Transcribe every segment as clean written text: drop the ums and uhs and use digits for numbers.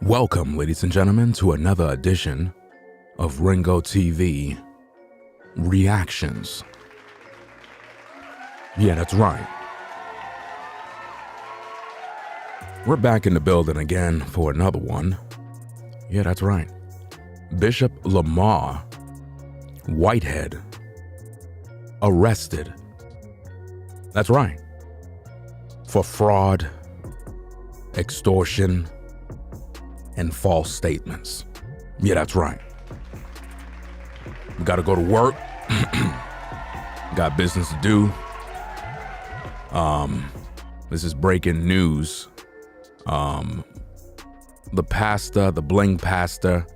Welcome, ladies and gentlemen, to another edition of Ringo TV Reactions. Yeah, that's right. We're back in the building again for another one. Yeah, that's right. Bishop Lamor, Whitehead, arrested. That's right. For fraud, extortion, and false statements. Yeah, that's right. We gotta go to work. Got business to do. This is breaking news. The pastor, the bling pastor,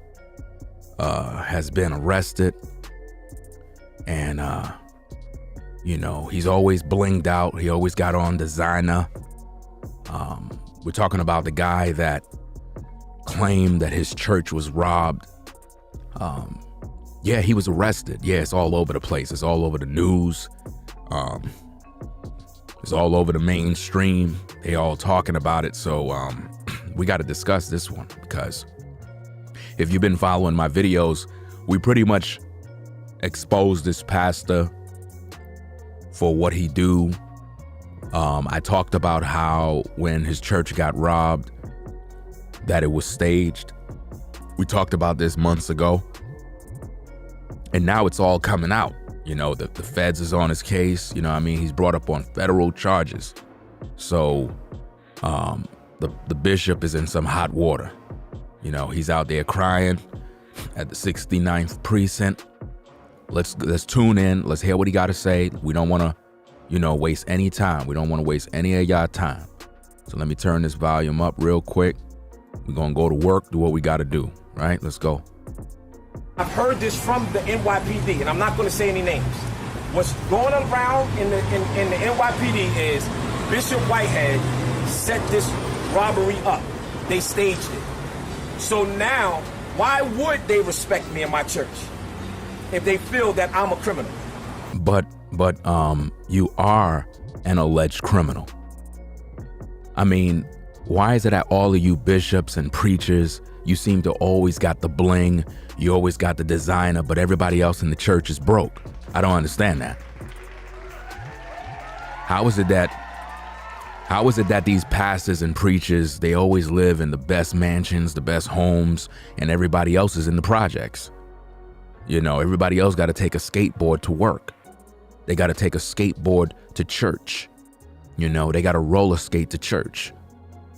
has been arrested. And, he's always blinged out. He always got on designer. We're talking about the guy that claimed that his church was robbed. Yeah, he was arrested. Yeah, it's all over the place. It's all over the news. It's all over the mainstream. They all talking about it. So we got to discuss this one, because if you've been following my videos, we pretty much exposed this pastor for what he do. I talked about how when his church got robbed, that it was staged. We talked about this months ago. And now it's all coming out. The feds is on his case. He's brought up on federal charges. So the bishop is in some hot water. He's out there crying at the 69th precinct. Let's tune in. Let's hear what he got to say. We don't want to, waste any time. We don't want to waste any of y'all time. So let me turn this volume up real quick. We're going to go to work, do what we got to do, right? Let's go. I've heard this from the NYPD, and I'm not going to say any names. What's going around in the NYPD is Bishop Whitehead set this robbery up. They staged it. So now, why would they respect me in my church if they feel that I'm a criminal? But you are an alleged criminal. Why is it that all of you bishops and preachers, you seem to always got the bling, you always got the designer, but everybody else in the church is broke? I don't understand that. How is it that these pastors and preachers, they always live in the best mansions, the best homes, and everybody else is in the projects? Everybody else got to take a skateboard to work. They got to take a skateboard to church. They got to roller skate to church.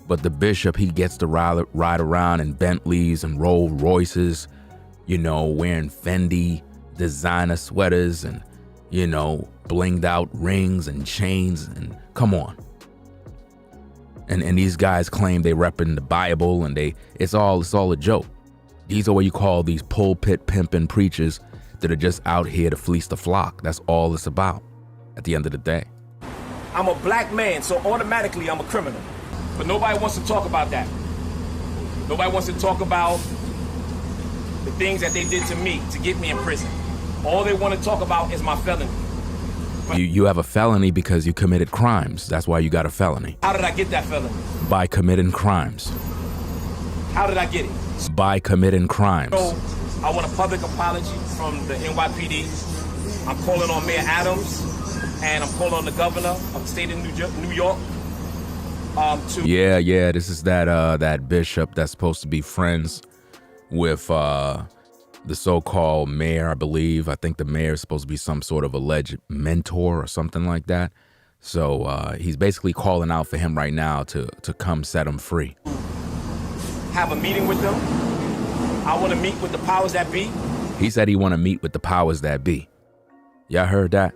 But the bishop, he gets to ride around in Bentleys and Rolls Royces, wearing Fendi designer sweaters and, blinged out rings and chains, and come on. And these guys claim they repping the Bible, and it's all a joke. These are what you call these pulpit pimping preachers that are just out here to fleece the flock. That's all it's about at the end of the day. I'm a black man, so automatically I'm a criminal. But nobody wants to talk about that. Nobody wants to talk about the things that they did to me to get me in prison. All they want to talk about is my felony. You have a felony because you committed crimes. That's why you got a felony. How did I get that felony? By committing crimes. How did I get it? By committing crimes. So I want a public apology from the NYPD. I'm calling on Mayor Adams, and I'm calling on the governor of the state of New York. Yeah, this is that bishop that's supposed to be friends with the so-called mayor, I believe. I think the mayor is supposed to be some sort of alleged mentor or something like that. So he's basically calling out for him right now to come set him free. Have a meeting with them. I want to meet with the powers that be. He said he want to meet with the powers that be. Y'all heard that?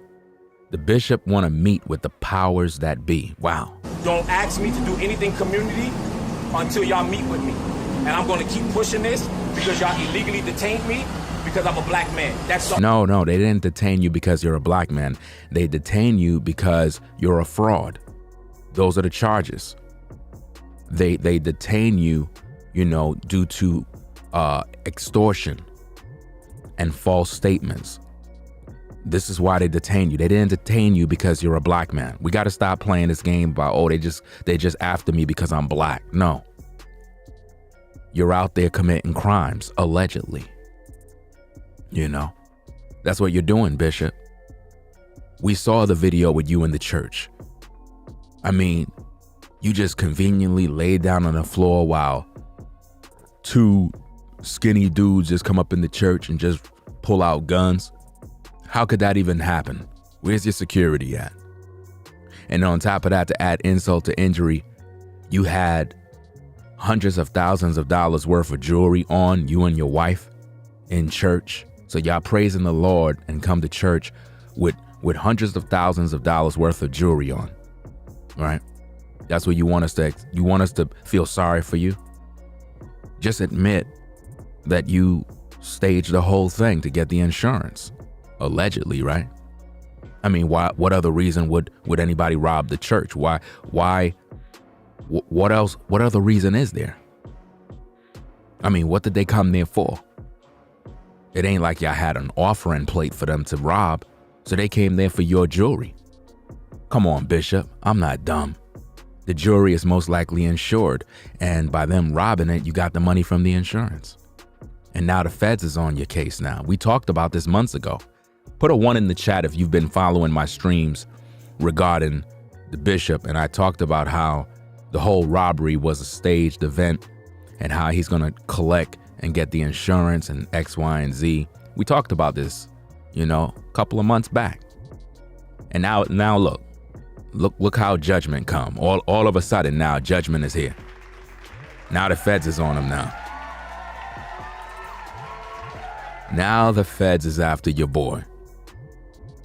The bishop want to meet with the powers that be. Wow. Don't ask me to do anything community until y'all meet with me. And I'm going to keep pushing this because y'all illegally detained me because I'm a black man. That's all. No, they didn't detain you because you're a black man. They detain you because you're a fraud. Those are the charges. They detain you, due to extortion and false statements. This is why they detain you. They didn't detain you because you're a black man. We got to stop playing this game about, they just after me because I'm black. No. you're out there committing crimes, allegedly. You know, that's what you're doing, Bishop. We saw the video with you in the church. I mean, you just conveniently laid down on the floor while two skinny dudes just come up in the church and just pull out guns. How could that even happen? Where's your security at? And on top of that, to add insult to injury, you had hundreds of thousands of dollars worth of jewelry on you and your wife in church. So y'all praising the Lord and come to church with hundreds of thousands of dollars worth of jewelry on, right? That's what you want us to feel sorry for you? Just admit that you staged the whole thing to get the insurance, allegedly, right? I mean, what other reason would anybody rob the church? What other reason is there? I mean, what did they come there for? It ain't like y'all had an offering plate for them to rob, so they came there for your jewelry. Come on, Bishop, I'm not dumb. The jewelry is most likely insured, and by them robbing it, you got the money from the insurance. And now the feds is on your case now. We talked about this months ago. Put a 1 in the chat if you've been following my streams regarding the bishop, and I talked about how the whole robbery was a staged event and how he's going to collect and get the insurance and X, Y, and Z. We talked about this, a couple of months back. And now look how judgment come. All of a sudden now judgment is here. Now the feds is on him now. Now the feds is after your boy.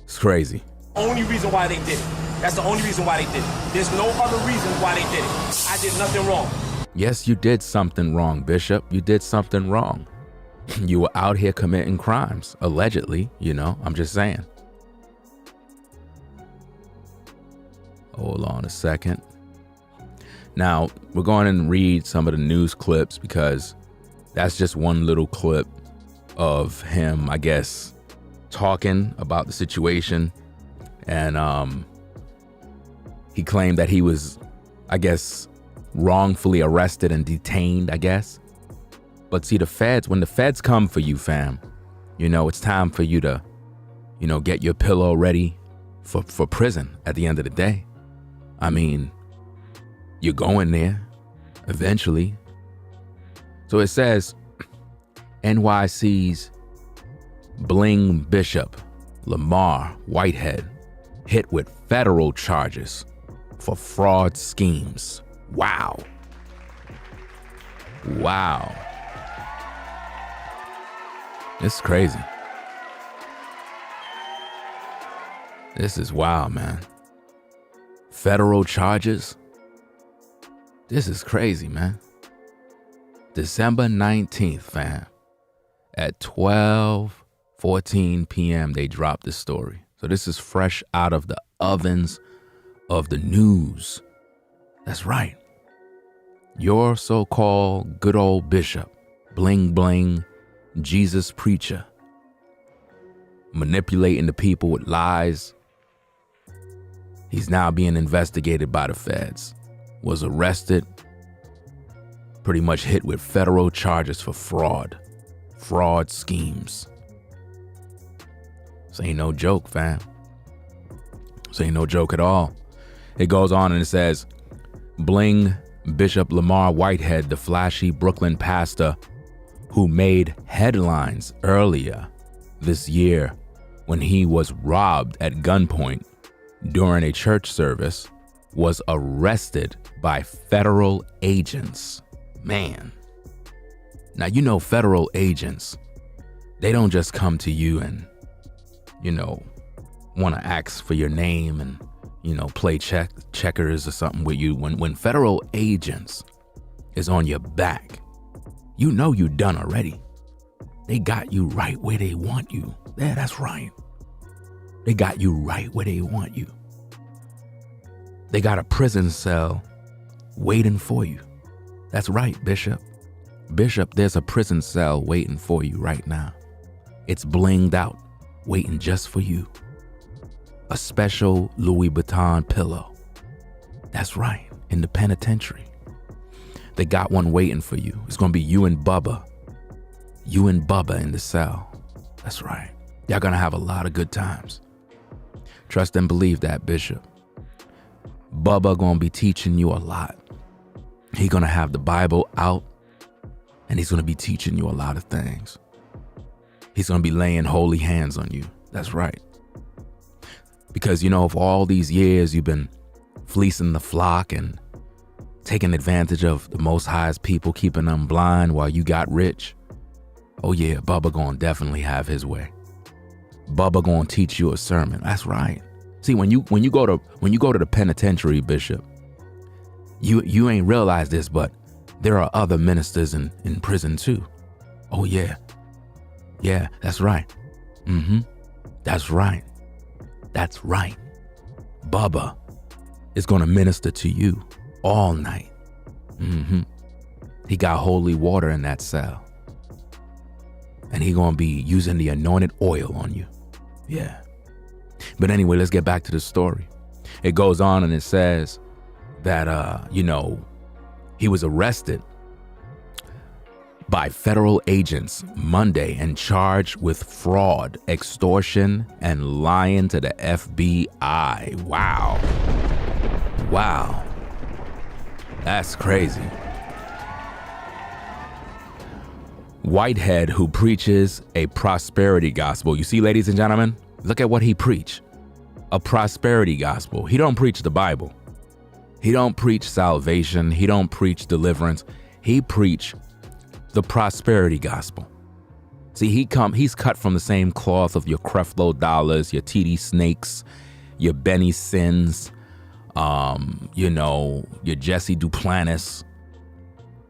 It's crazy. Only reason why they did it. That's the only reason why they did it. There's no other reason why they did it. I did nothing wrong. Yes, you did something wrong, Bishop. You did something wrong. You were out here committing crimes, allegedly, I'm just saying. Hold on a second. Now, we're going to read some of the news clips because that's just one little clip of him, I guess, talking about the situation. And he claimed that he was, I guess, wrongfully arrested and detained, I guess. But see, when the feds come for you, fam, it's time for you to, get your pillow ready for prison at the end of the day. I mean, you're going there eventually. So it says, NYC's bling bishop, Lamor Whitehead, hit with federal charges for fraud schemes. Wow. It's crazy. This is wild, man. Federal charges? This is crazy, man. December 19th, fam. At 12:14 p.m., they dropped this story. So this is fresh out of the ovens of the news. That's right. Your so-called good old bishop, bling bling, Jesus preacher, manipulating the people with lies. He's now being investigated by the feds. Was arrested, pretty much hit with federal charges for fraud schemes. This ain't no joke, fam. This ain't no joke at all. It goes on and it says, bling Bishop Lamor Whitehead, the flashy Brooklyn pastor who made headlines earlier this year when he was robbed at gunpoint during a church service, was arrested by federal agents. Man. Now, federal agents, they don't just come to you and, want to ask for your name and, play checkers or something with you. When federal agents is on your back, you're done already. They got you right where they want you. Yeah, that's right. They got you right where they want you. They got a prison cell waiting for you. That's right, Bishop. Bishop, there's a prison cell waiting for you right now. It's blinged out, waiting just for you. A special Louis Vuitton pillow. That's right, in the penitentiary. They got one waiting for you. It's going to be you and Bubba. You and Bubba in the cell. That's right. Y'all going to have a lot of good times. Trust and believe that, Bishop. Bubba going to be teaching you a lot. He going to have the Bible out, and he's going to be teaching you a lot of things. He's going to be laying holy hands on you. That's right. Because, for all these years you've been fleecing the flock and taking advantage of the Most High's people, keeping them blind while you got rich. Oh yeah, Bubba gonna definitely have his way. Bubba gonna teach you a sermon. That's right. See, when you go to the penitentiary, Bishop, you ain't realized this, but there are other ministers in prison too. Oh yeah. Yeah, that's right. That's right. That's right. Bubba is gonna minister to you all night. He got holy water in that cell. And he gonna be using the anointed oil on you. Yeah. But anyway, let's get back to the story. It goes on and it says that, he was arrested by federal agents Monday and charged with fraud, extortion, and lying to the FBI. Wow. That's crazy. Whitehead, who preaches a prosperity gospel. You see, ladies and gentlemen, look at what he preached. A prosperity gospel. He don't preach the Bible. He don't preach salvation. He don't preach deliverance. He preach the prosperity gospel. See, he's cut from the same cloth of your Creflo Dollars, your TD Snakes, your Benny Sins, your Jesse Duplantis,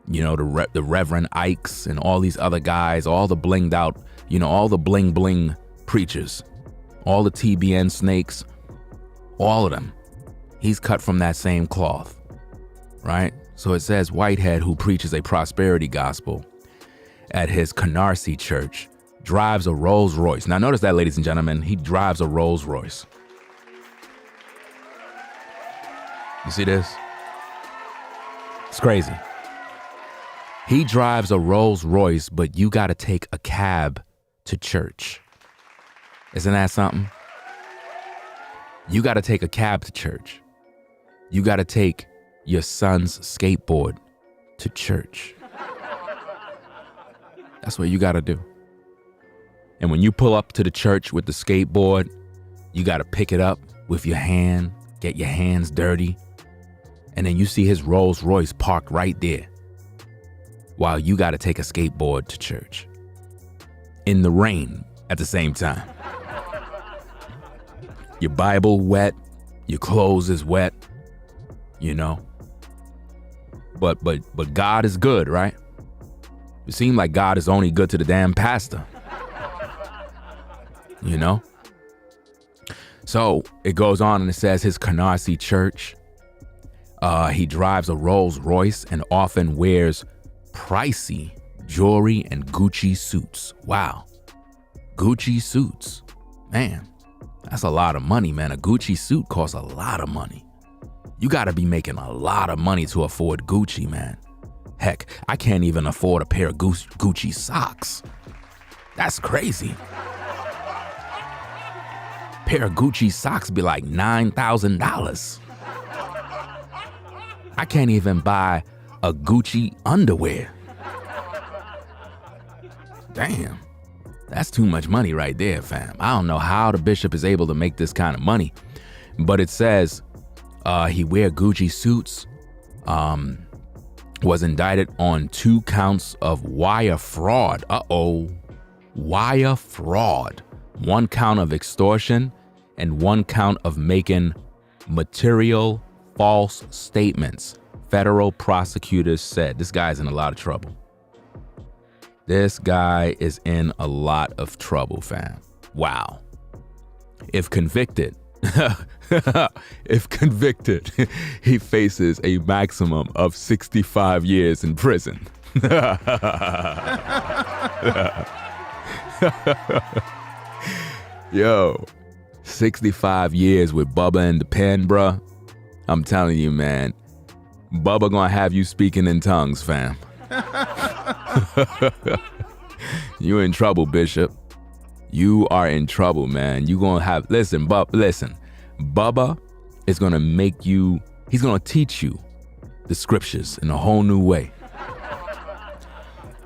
the Reverend Ikes and all these other guys, all the blinged out, all the bling bling preachers, all the TBN snakes, all of them. He's cut from that same cloth, right? So it says Whitehead, who preaches a prosperity gospel at his Canarsie church, drives a Rolls Royce. Now notice that, ladies and gentlemen, he drives a Rolls Royce. You see this? It's crazy. He drives a Rolls Royce, but you got to take a cab to church. Isn't that something? You got to take a cab to church. You got to take your son's skateboard to church. That's what you got to do. And when you pull up to the church with the skateboard, you got to pick it up with your hand, get your hands dirty. And then you see his Rolls Royce parked right there while you got to take a skateboard to church in the rain at the same time. Your Bible wet, your clothes is wet, But God is good, right? It seems like God is only good to the damn pastor. So it goes on and it says his Canarsie church, he drives a Rolls Royce and often wears pricey jewelry and Gucci suits. Wow. Gucci suits. Man, that's a lot of money, man. A Gucci suit costs a lot of money. You got to be making a lot of money to afford Gucci, man. Heck, I can't even afford a pair of Gucci socks. That's crazy. Pair of Gucci socks be like $9,000. I can't even buy a Gucci underwear. Damn, that's too much money right there, fam. I don't know how the bishop is able to make this kind of money, but it says he wear Gucci suits, was indicted on 2 counts of wire fraud. Wire fraud. 1 count of extortion and 1 count of making material false statements. Federal prosecutors said this guy's in a lot of trouble. This guy is in a lot of trouble, fam. Wow. If convicted, he faces a maximum of 65 years in prison. Yo, 65 years with Bubba in the pen, bruh. I'm telling you, man, Bubba gonna have you speaking in tongues, fam. You in trouble, Bishop. You are in trouble, man. You gonna have, listen, Bubba is gonna he's gonna teach you the scriptures in a whole new way.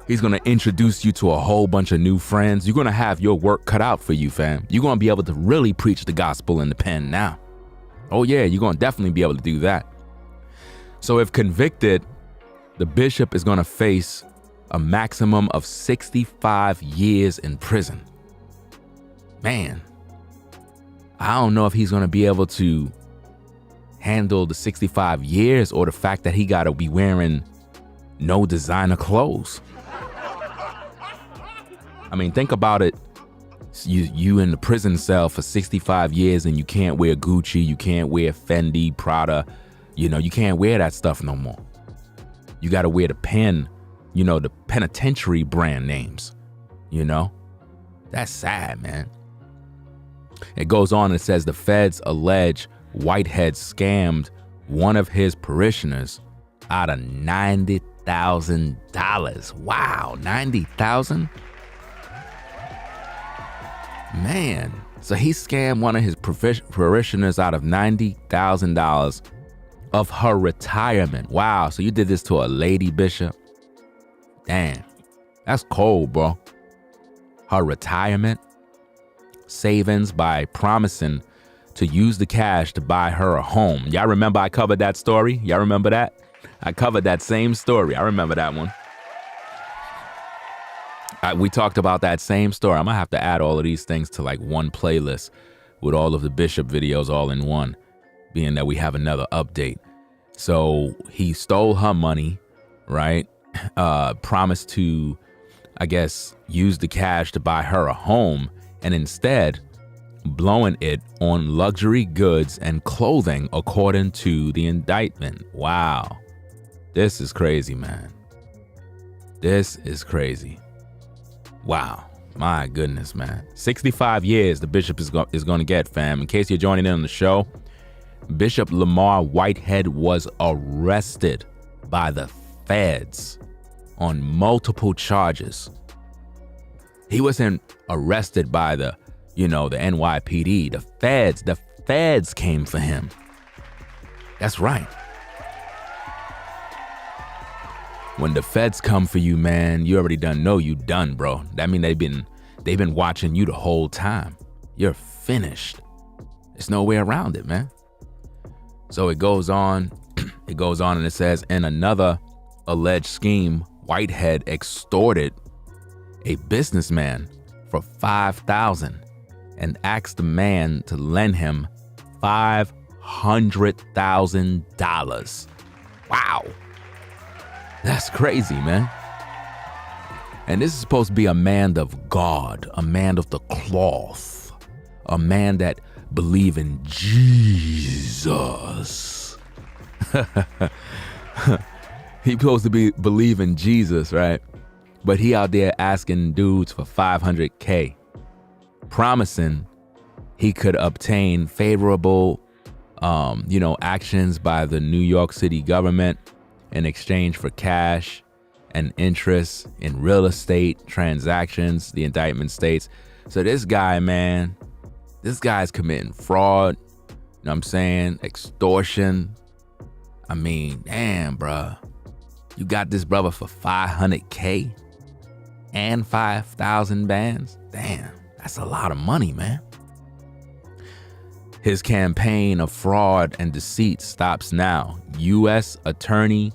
He's gonna introduce you to a whole bunch of new friends. You're gonna have your work cut out for you, fam. You're gonna be able to really preach the gospel in the pen now. Oh yeah, you're gonna definitely be able to do that. So if convicted, the bishop is gonna face a maximum of 65 years in prison. Man, I don't know if he's gonna be able to handle the 65 years or the fact that he gotta be wearing no designer clothes. I mean, think about it. You in the prison cell for 65 years and you can't wear Gucci, you can't wear Fendi, Prada, you can't wear that stuff no more. You gotta wear the the penitentiary brand names, That's sad, man. It goes on and says the feds allege Whitehead scammed one of his parishioners out of $90,000. Wow, $90,000? Man, so he scammed one of his parishioners out of $90,000 of her retirement. Wow, so you did this to a lady, Bishop? Damn, that's cold, bro. Her retirement savings by promising to use the cash to buy her a home. Y'all remember I covered that story? Y'all remember that? I covered that same story. I remember that one. We talked about that same story. I'm gonna have to add all of these things to like one playlist with all of the Bishop videos all in one, being that we have another update. So he stole her money, right? Promised to, I guess, use the cash to buy her a home, and instead blowing it on luxury goods and clothing, according to the indictment. Wow. This is crazy, man. This is crazy. Wow. My goodness, man. 65 years the bishop is going to get, fam. In case you're joining in on the show, Bishop Lamor Whitehead was arrested by the feds on multiple charges. He wasn't arrested by the NYPD. The feds came for him. That's right. When the feds come for you, man, you already know you done, bro. That mean they've been watching you the whole time. You're finished. There's no way around it, man. So it goes on and it says, in another alleged scheme, Whitehead extorted a businessman for $5,000 and asked the man to lend him $500,000. Wow. That's crazy, man. And this is supposed to be a man of God, a man of the cloth, a man that believe in Jesus. He supposed to believe in Jesus, right? But he out there asking dudes for $500K, promising he could obtain favorable, actions by the New York City government in exchange for cash and interest in real estate transactions, the indictment states. So this guy, man, this guy's committing fraud, you know what I'm saying? Extortion. I mean, damn, bruh. You got this brother for $500K and 5,000 bands? Damn, that's a lot of money, man. His campaign of fraud and deceit stops now. U.S. Attorney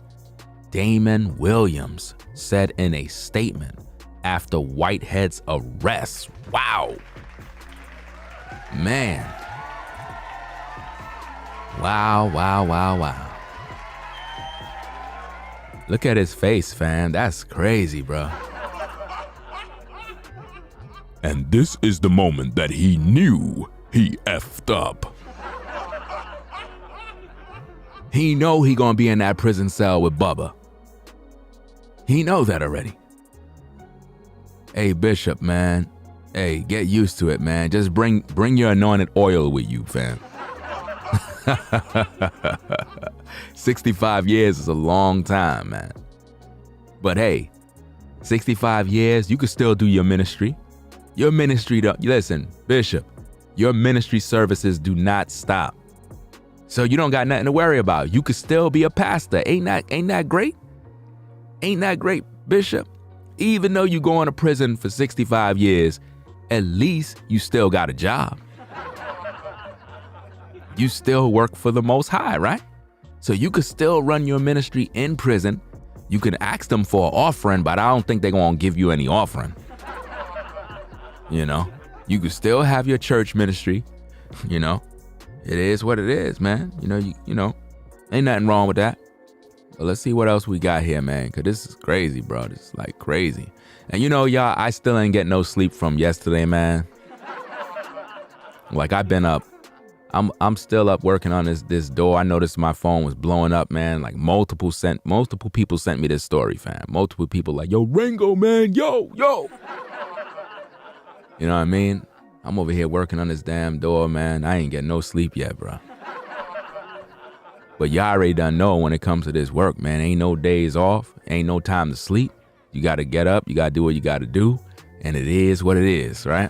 Damon Williams said in a statement after Whitehead's arrest. Wow. Man. Wow. Look at his face, fam. That's crazy, bro. And this is the moment that he knew he effed up. He know he gonna be in that prison cell with Bubba. He know that already. Hey, Bishop, man. Hey, get used to it, man. Just bring your anointed oil with you, fam. 65 years is a long time, man. But hey, 65 years, you can still do your ministry. Your ministry, listen, Bishop, your ministry services do not stop. So you don't got nothing to worry about. You could still be a pastor. Ain't that great? Ain't that great, Bishop? Even though you go into prison for 65 years, at least you still got a job. You still work for the Most High, right? So you could still run your ministry in prison. You can ask them for an offering, but I don't think they're going to give you any offering. You know, you could still have your church ministry. You know, it is what it is, man. You know, ain't nothing wrong with that. But let's see what else we got here, man, because this is crazy, bro. This is like crazy. And you know, y'all, I still ain't get no sleep from yesterday, man. Like, I've been up. I'm still up working on this door. I noticed my phone was blowing up, man. Like multiple people sent me this story, fam. Multiple people like, yo, Ringo, man, yo. You know what I mean? I'm over here working on this damn door, man. I ain't getting no sleep yet, bro. But y'all already done know when it comes to this work, man, ain't no days off. Ain't no time to sleep. You got to get up. You got to do what you got to do. And it is what it is, right?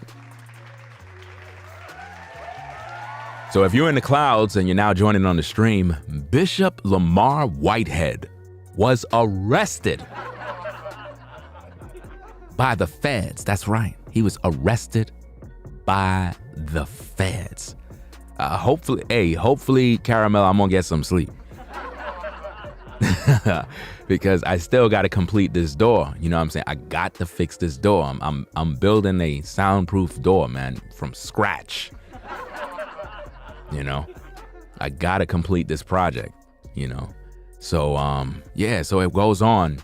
So if you're in the clouds and you're now joining on the stream, Bishop Lamor Whitehead was arrested by the feds. That's right. He was arrested by the feds. Hopefully, Caramel, I'm going to get some sleep. Because I still got to complete this door. You know what I'm saying? I got to fix this door. I'm building a soundproof door, man, from scratch. You know, I got to complete this project, you know. So, so it goes on.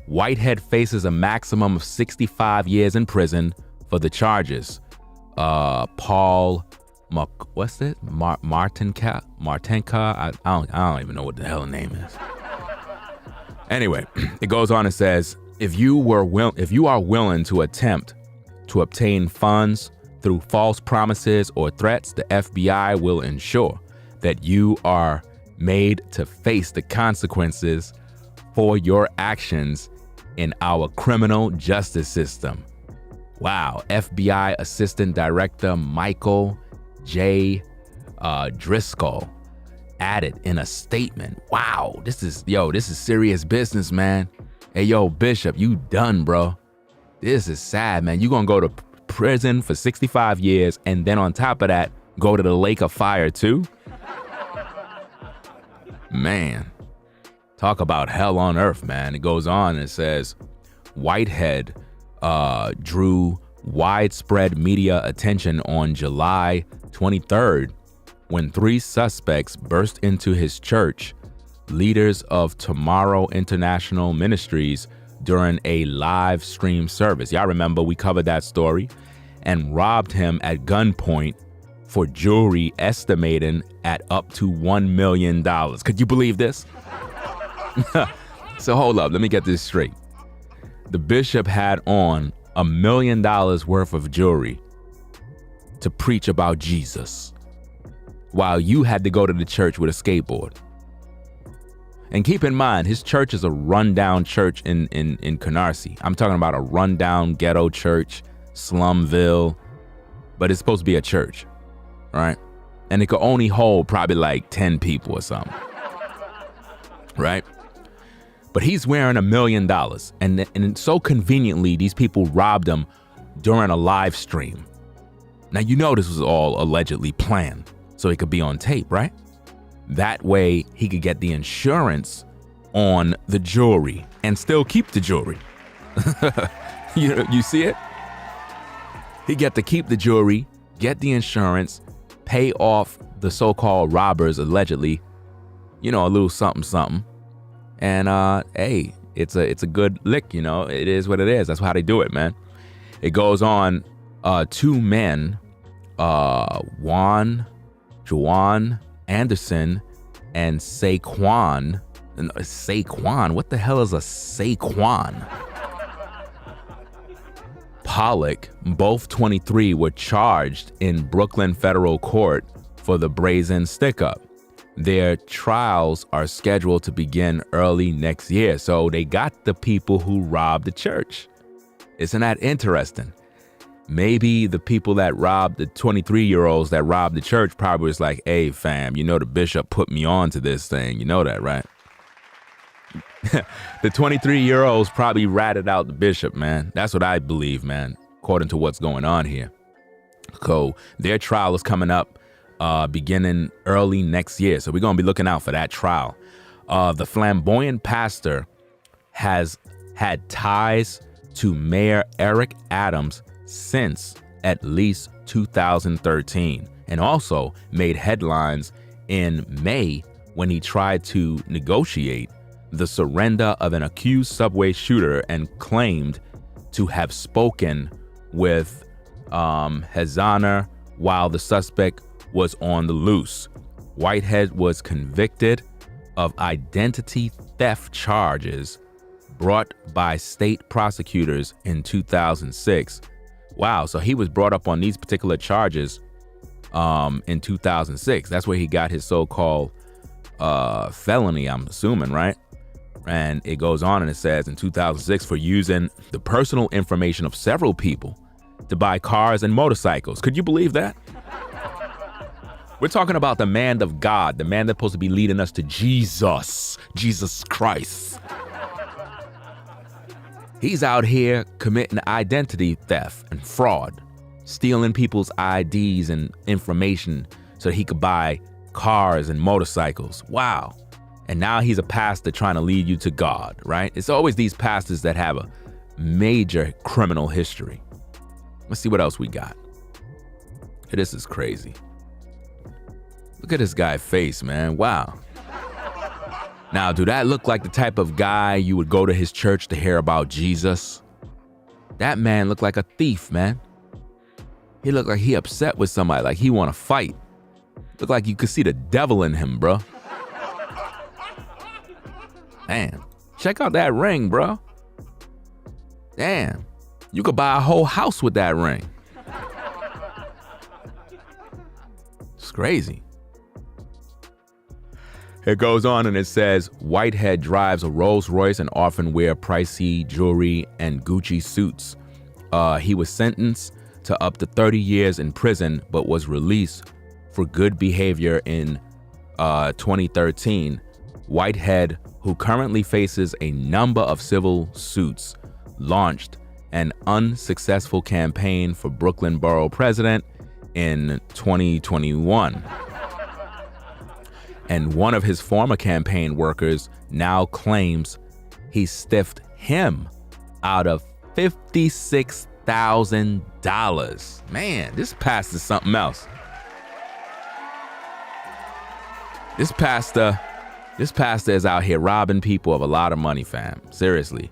Whitehead faces a maximum of 65 years in prison for the charges. Paul, Martinka? I don't even know what the hell the name is. Anyway, it goes on and says, if you are willing to attempt to obtain funds through false promises or threats, the FBI will ensure that you are made to face the consequences for your actions in our criminal justice system. Wow. FBI Assistant Director Michael J. Driscoll added in a statement. Wow. This is serious business, man. Hey, yo, Bishop, you done, bro. This is sad, man. You gonna go to prison for 65 years and then on top of that, go to the lake of fire too? Man, talk about hell on earth, man. It goes on and it says, Whitehead drew widespread media attention on July 23rd when 3 suspects burst into his church, leaders of Tomorrow International Ministries, during a live stream service. Y'all remember we covered that story, and robbed him at gunpoint for jewelry estimating at up to $1 million. Could you believe this? So hold up, let me get this straight. The bishop had on $1 million worth of jewelry to preach about Jesus, while you had to go to the church with a skateboard. And keep in mind, his church is a rundown church in Canarsie. I'm talking about a rundown ghetto church, Slumville, but it's supposed to be a church, right? And it could only hold probably like 10 people or something, right? But he's wearing $1 million, and so conveniently, these people robbed him during a live stream. Now, you know this was all allegedly planned, so it could be on tape, right? That way, he could get the insurance on the jewelry and still keep the jewelry. You see it? He get to keep the jewelry, get the insurance, pay off the so-called robbers, allegedly, a little something. And hey, it's a good lick, it is what it is. That's how they do it, man. It goes on, 2 men, Juan Anderson and Saquon. What the hell is a Saquon? Pollock, both 23, were charged in Brooklyn federal court for the brazen stick-up. Their trials are scheduled to begin early next year. So they got the people who robbed the church. Isn't that interesting? Maybe the people that robbed the 23-year-olds that robbed the church probably was like, hey, fam, you know the bishop put me on to this thing. You know that, right? The 23-year-olds probably ratted out the bishop, man. That's what I believe, man, according to what's going on here. So their trial is coming up beginning early next year. So we're going to be looking out for that trial. The flamboyant pastor has had ties to Mayor Eric Adams since at least 2013, and also made headlines in May when he tried to negotiate the surrender of an accused subway shooter and claimed to have spoken with Hazaner while the suspect was on the loose. Whitehead was convicted of identity theft charges brought by state prosecutors in 2006. Wow, so he was brought up on these particular charges in 2006. That's where he got his so-called felony, I'm assuming, right? And it goes on and it says in 2006 for using the personal information of several people to buy cars and motorcycles. Could you believe that? We're talking about the man of God, the man that's supposed to be leading us to Jesus Christ. He's out here committing identity theft and fraud, stealing people's IDs and information so he could buy cars and motorcycles. Wow. And now he's a pastor trying to lead you to God, right? It's always these pastors that have a major criminal history. Let's see what else we got. This is crazy. Look at this guy's face, man. Wow. Now, do that look like the type of guy you would go to his church to hear about Jesus? That man looked like a thief, man. He looked like he upset with somebody, like he want to fight. Looked like you could see the devil in him, bro. Damn. Check out that ring, bro. Damn. You could buy a whole house with that ring. It's crazy. It goes on and it says, Whitehead drives a Rolls Royce and often wear pricey jewelry and Gucci suits. He was sentenced to up to 30 years in prison, but was released for good behavior in 2013. Whitehead, who currently faces a number of civil suits, launched an unsuccessful campaign for Brooklyn Borough President in 2021. And one of his former campaign workers now claims he stiffed him out of $56,000. Man, this pastor's something else. This pastor is out here robbing people of a lot of money, fam. Seriously.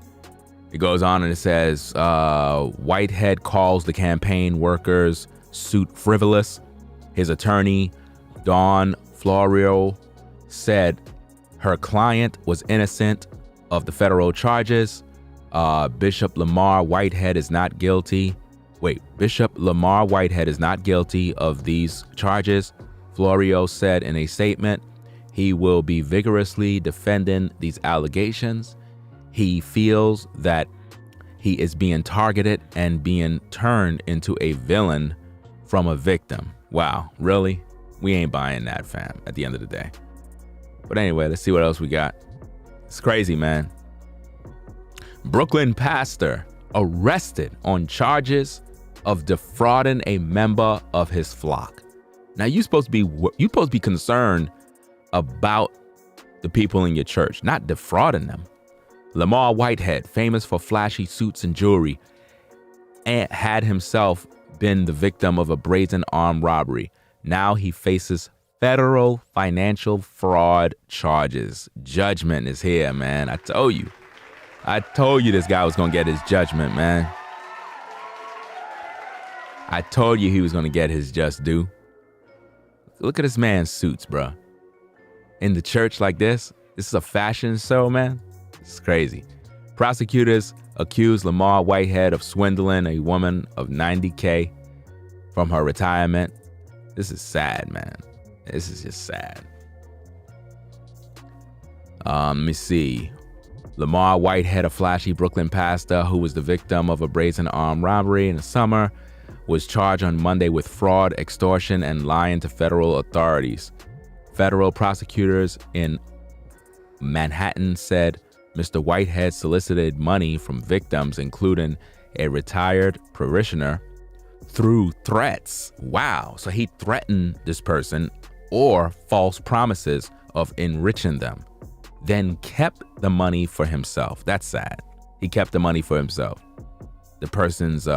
It goes on and it says, Whitehead calls the campaign workers' suit frivolous. His attorney, Dawn Florio, said her client was innocent of the federal charges. Bishop Lamor Whitehead is not guilty. Bishop Lamor Whitehead is not guilty of these charges, Florio said in a statement. He will be vigorously defending these allegations. He feels that he is being targeted and being turned into a villain from a victim. Wow, really? We ain't buying that, fam, at the end of the day. But anyway, let's see what else we got. It's crazy, man. Brooklyn pastor arrested on charges of defrauding a member of his flock. Now, you're supposed to be concerned about the people in your church, not defrauding them. Lamor Whitehead, famous for flashy suits and jewelry, had himself been the victim of a brazen armed robbery. Now he faces federal financial fraud charges. Judgment is here, man. I told you this guy was going to get his judgment, man. I told you he was going to get his just due. Look at this man's suits, bro. In the church like this is a fashion show, man. It's crazy. Prosecutors accused Lamor Whitehead of swindling a woman of $90K from her retirement. This is sad, man. This is just sad. Let me see. Lamor Whitehead, a flashy Brooklyn pastor who was the victim of a brazen armed robbery in the summer, was charged on Monday with fraud, extortion, and lying to federal authorities. Federal prosecutors in Manhattan said Mr. Whitehead solicited money from victims, including a retired parishioner, through threats. Wow. So he threatened this person or false promises of enriching them, then kept the money for himself. That's sad. He kept the money for himself. The person's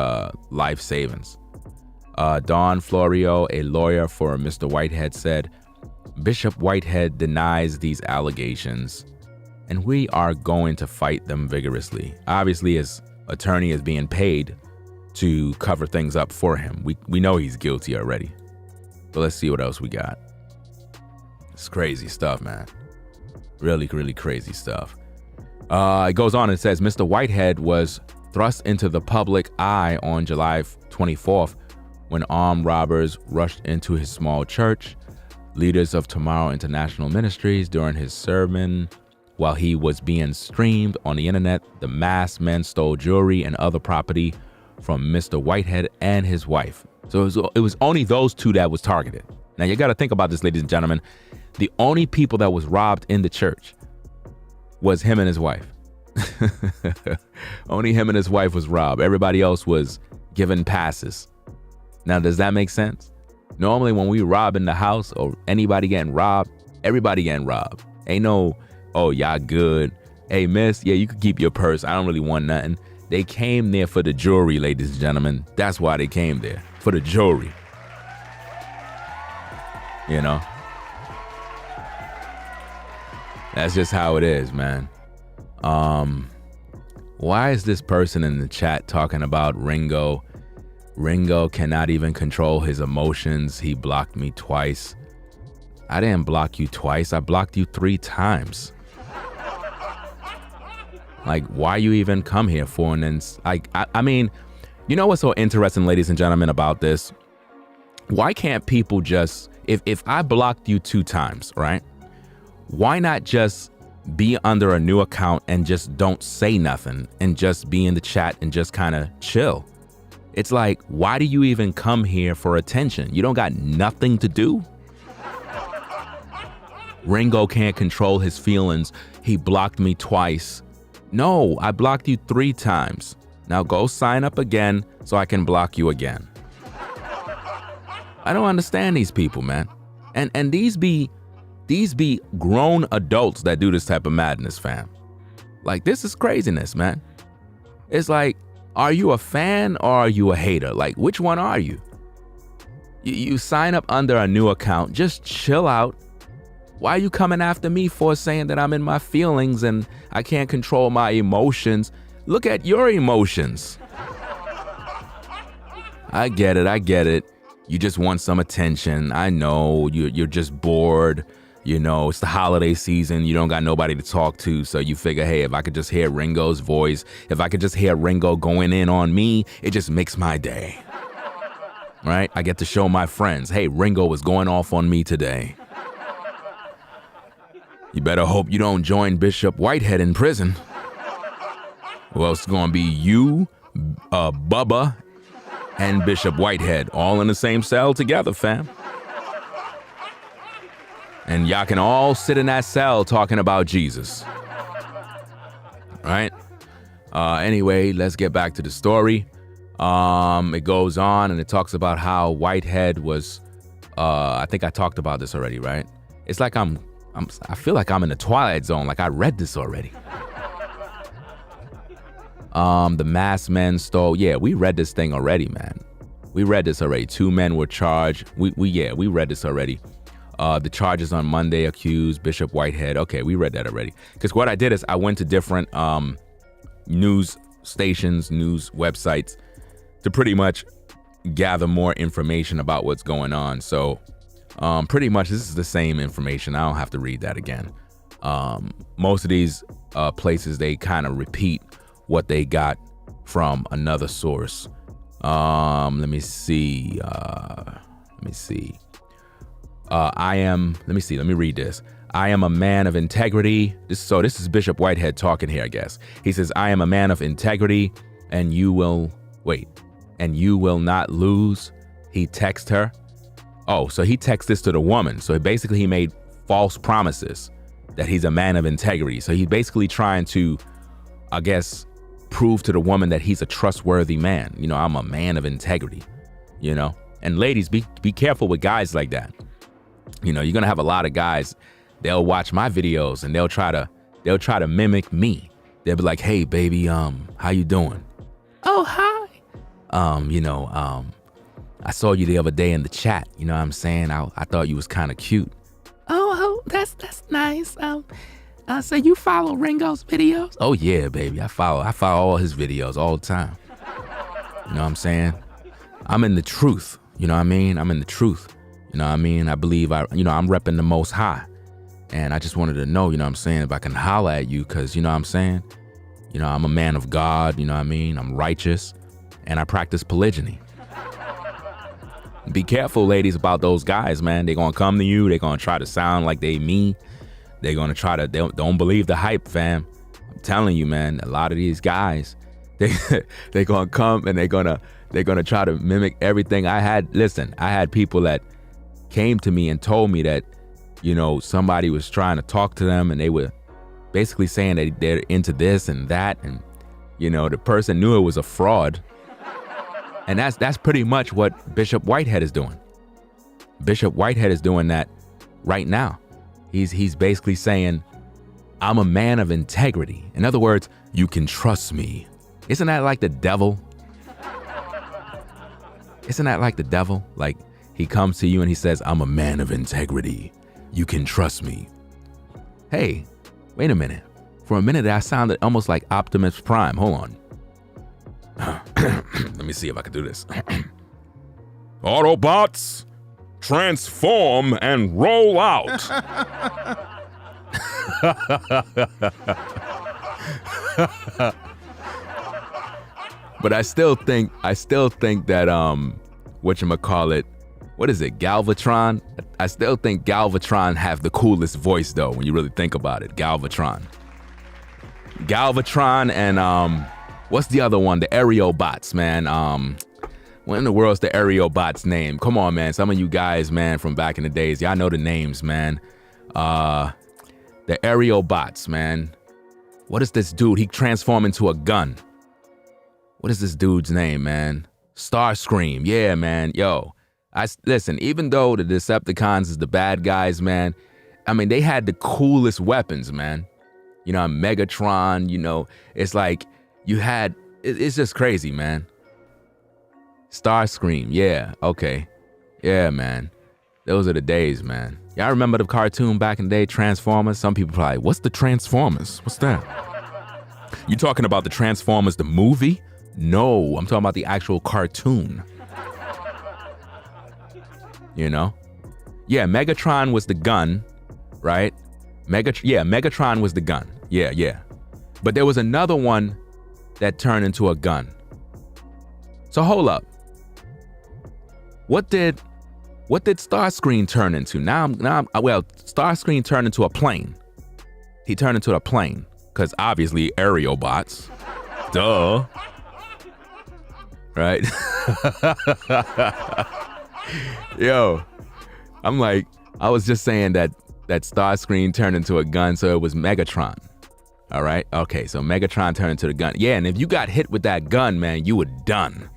life savings. Don Florio, a lawyer for Mr. Whitehead, said, Bishop Whitehead denies these allegations, and we are going to fight them vigorously. Obviously, his attorney is being paid to cover things up for him. We know he's guilty already. But let's see what else we got. It's crazy stuff, man. Really, really crazy stuff. It goes on and says, Mr. Whitehead was thrust into the public eye on July 24th when armed robbers rushed into his small church. Leaders of Tomorrow International Ministries, during his sermon, while he was being streamed on the internet, the masked men stole jewelry and other property from Mr. Whitehead and his wife. So it was only those two that was targeted. Now you got to think about this, ladies and gentlemen. The only people that was robbed in the church was him and his wife. Only him and his wife was robbed. Everybody else was given passes. Now, does that make sense? Normally, when we rob in the house or anybody getting robbed, everybody getting robbed. Ain't no, oh, y'all good. Hey, miss, yeah, you could keep your purse. I don't really want nothing. They came there for the jewelry, ladies and gentlemen. That's why they came there, for the jewelry. You know? That's just how it is, man. Why is this person in the chat talking about Ringo? Ringo cannot even control his emotions. He blocked me twice. I didn't block you twice. I blocked you 3 times. Like, why you even come here for? And then, like, I mean, you know what's so interesting, ladies and gentlemen, about this? Why can't people just, if I blocked you 2 times, right? Why not just be under a new account and just don't say nothing and just be in the chat and just kind of chill? It's like, why do you even come here for attention? You don't got nothing to do? Ringo can't control his feelings. He blocked me twice. No, I blocked you 3 times. Now go sign up again so I can block you again. I don't understand these people, man. And these be grown adults that do this type of madness, fam. Like, this is craziness, man. It's like, are you a fan or are you a hater? Like, which one are you? You sign up under a new account, just chill out. Why are you coming after me for saying that I'm in my feelings and I can't control my emotions? Look at your emotions. I get it. You just want some attention. I know you're just bored. You know, it's the holiday season. You don't got nobody to talk to. So you figure, hey, if I could just hear Ringo's voice, if I could just hear Ringo going in on me, it just makes my day. Right? I get to show my friends, hey, Ringo was going off on me today. You better hope you don't join Bishop Whitehead in prison. Well, it's going to be you, Bubba, and Bishop Whitehead all in the same cell together, fam. And y'all can all sit in that cell talking about Jesus. All right? Anyway, let's get back to the story. It goes on and it talks about how Whitehead was, I think I talked about this already, right? It's like I feel like I'm in the Twilight Zone, like I read this already. The masked men stole, yeah, we read this thing already, man. We read this already. 2 men were charged. We read this already. The charges on Monday accused Bishop Whitehead. Okay, we read that already. Because what I did is I went to different news stations, news websites to pretty much gather more information about what's going on. So pretty much this is the same information. I don't have to read that again. Most of these places, they kind of repeat what they got from another source. Let me see. let me read this. I am a man of integrity. This is Bishop Whitehead talking here, I guess. He says, I am a man of integrity and you will not lose. He texted her. Oh, so he texted this to the woman. So basically he made false promises that he's a man of integrity. So he's basically trying to, I guess, prove to the woman that he's a trustworthy man. You know, I'm a man of integrity, you know? And ladies, be careful with guys like that. You know, you're going to have a lot of guys, they'll watch my videos and they'll try to mimic me. They'll be like, hey, baby, how you doing? Oh, hi. I saw you the other day in the chat. You know what I'm saying? I thought you was kind of cute. Oh, that's nice. So you follow Ringo's videos? Oh yeah, baby. I follow all his videos all the time. You know what I'm saying? I'm in the truth. You know what I mean? I'm in the truth. You know what I mean? I believe I'm repping the Most High. And I just wanted to know, you know what I'm saying, if I can holler at you, because, you know what I'm saying? You know, I'm a man of God, you know what I mean? I'm righteous, and I practice polygyny. Be careful, ladies, about those guys, man. They're going to come to you. They're going to try to sound like they me. They're going to try to, don't believe the hype, fam. I'm telling you, man, a lot of these guys, they're going to come and they're going to try to mimic everything. I had people that came to me and told me that, you know, somebody was trying to talk to them and they were basically saying that they're into this and that. And, you know, the person knew it was a fraud. And that's pretty much what Bishop Whitehead is doing. Bishop Whitehead is doing that right now. He's basically saying, I'm a man of integrity. In other words, you can trust me. Isn't that like the devil? Isn't that like the devil? Like he comes to you and he says, I'm a man of integrity. You can trust me. Hey, wait a minute. For a minute, I sounded almost like Optimus Prime. Hold on. Let me see if I can do this. Autobots, transform and roll out. But I still think that whatchamacallit, what is it, Galvatron? I still think Galvatron have the coolest voice though, when you really think about it. Galvatron and what's the other one? The Aerobots, man. What in the world's the Aerobots name? Come on, man. Some of you guys, man, from back in the days, y'all know the names, man. The Aerobots, man. What is this dude? He transformed into a gun. What is this dude's name, man? Starscream. Yeah, man. Yo, listen, even though the Decepticons is the bad guys, man, I mean, they had the coolest weapons, man. You know, Megatron, you know, it's like it's just crazy, man. Starscream, yeah, okay. Yeah, man. Those are the days, man. Y'all remember the cartoon back in the day, Transformers? Some people probably, what's the Transformers? What's that? You talking about the Transformers, the movie? No, I'm talking about the actual cartoon. You know? Yeah, Megatron was the gun, right? Megatron was the gun. Yeah. But there was another one that turned into a gun. So hold up. What did Starscream turn into? Now Starscream turned into a plane. He turned into a plane because obviously Aerobots. Duh. Right? Yo, I'm like, I was just saying that Starscream turned into a gun, so it was Megatron. All right? Okay, so Megatron turned into the gun. Yeah, and if you got hit with that gun, man, you were done.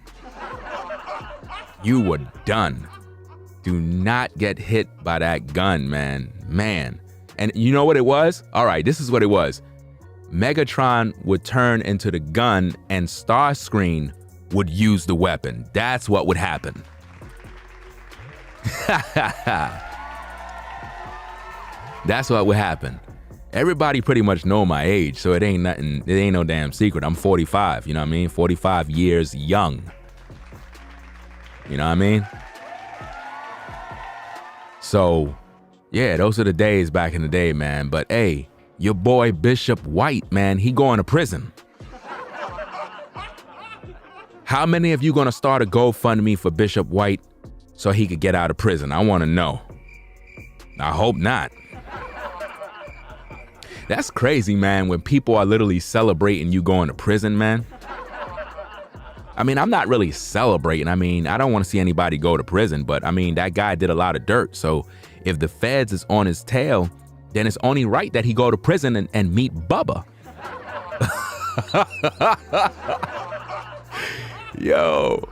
You were done. Do not get hit by that gun, man. Man. And you know what it was? All right, this is what it was. Megatron would turn into the gun and Starscream would use the weapon. That's what would happen. That's what would happen. Everybody pretty much know my age, so it ain't nothing. It ain't no damn secret. I'm 45, you know what I mean? 45 years young. You know what I mean? So, yeah, those are the days back in the day, man. But hey, your boy Bishop White, man, he going to prison. How many of you gonna start a GoFundMe for Bishop White so he could get out of prison? I want to know. I hope not. That's crazy, man, when people are literally celebrating you going to prison, man. I mean, I'm not really celebrating. I mean, I don't want to see anybody go to prison, but I mean, that guy did a lot of dirt. So if the feds is on his tail, then it's only right that he go to prison and meet Bubba. Yo,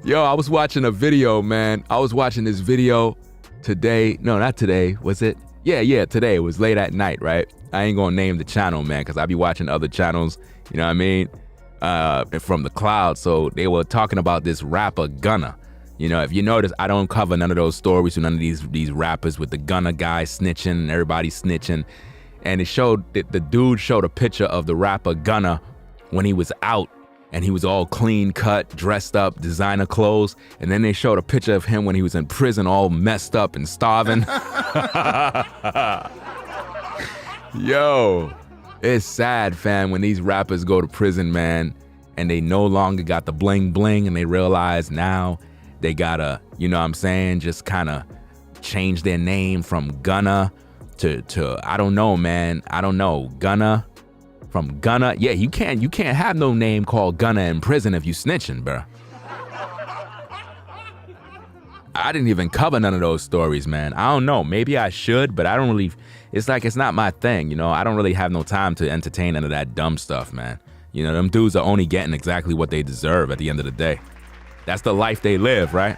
I was watching a video, man. I was watching this video today. No, not today. Was it? Yeah, today. It was late at night, right? I ain't gonna name the channel, man, because I be watching other channels, you know what I mean? From the cloud. So they were talking about this rapper Gunna. You know, if you notice, I don't cover none of those stories with none of these rappers with the Gunna guy snitching and everybody snitching. And it showed, the dude showed a picture of the rapper Gunna when he was out and he was all clean cut, dressed up, designer clothes. And then they showed a picture of him when he was in prison, all messed up and starving. Yo, it's sad, fam, when these rappers go to prison, man, and they no longer got the bling bling and they realize now they gotta, you know what I'm saying, just kind of change their name from Gunna to I don't know, man. I don't know. Gunna, from Gunna. Yeah, you can't have no name called Gunna in prison if you snitching, bruh. I didn't even cover none of those stories, man. I don't know. Maybe I should, but I don't really, it's like, it's not my thing, you know? I don't really have no time to entertain none of that dumb stuff, man. You know, them dudes are only getting exactly what they deserve at the end of the day. That's the life they live, right?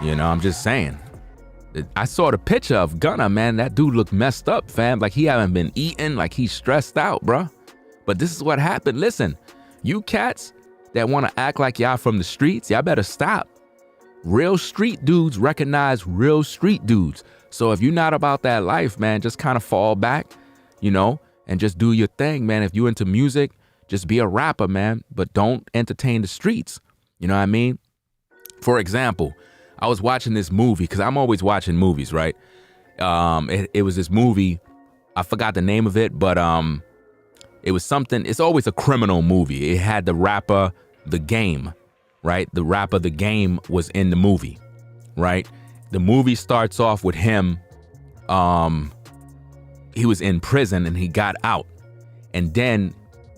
You know, I'm just saying. I saw the picture of Gunna, man. That dude looked messed up, fam. Like he haven't been eating, like he's stressed out, bruh. But this is what happened. Listen, you cats that want to act like y'all from the streets, y'all better stop. Real street dudes recognize real street dudes. So if you're not about that life, man, just kind of fall back, you know, and just do your thing, man. If you into music, just be a rapper, man, but don't entertain the streets. You know what I mean? For example, I was watching this movie, because I'm always watching movies, right? It was this movie, I forgot the name of it, but it was something, it's always a criminal movie. It had the rapper, The Game, right? The rapper, The Game was in the movie, right? The movie starts off with him, he was in prison and he got out. And then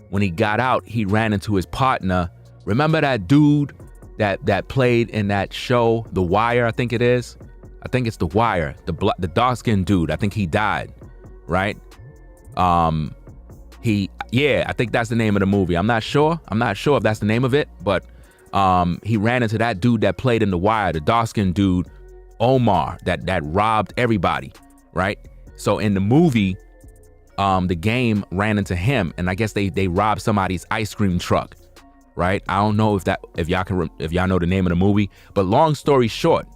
when he got out, he ran into his partner. Remember that dude that played in that show, The Wire, I think it is? I think it's The Wire, the dark-skinned dude. I think he died, right? I think that's the name of the movie. I'm not sure if that's the name of it, but he ran into that dude that played in The Wire, the dark-skinned dude, Omar, that robbed everybody, right? So in the movie, The Game ran into him, and I guess they robbed somebody's ice cream truck, right? I don't know if y'all know the name of the movie, but long story short,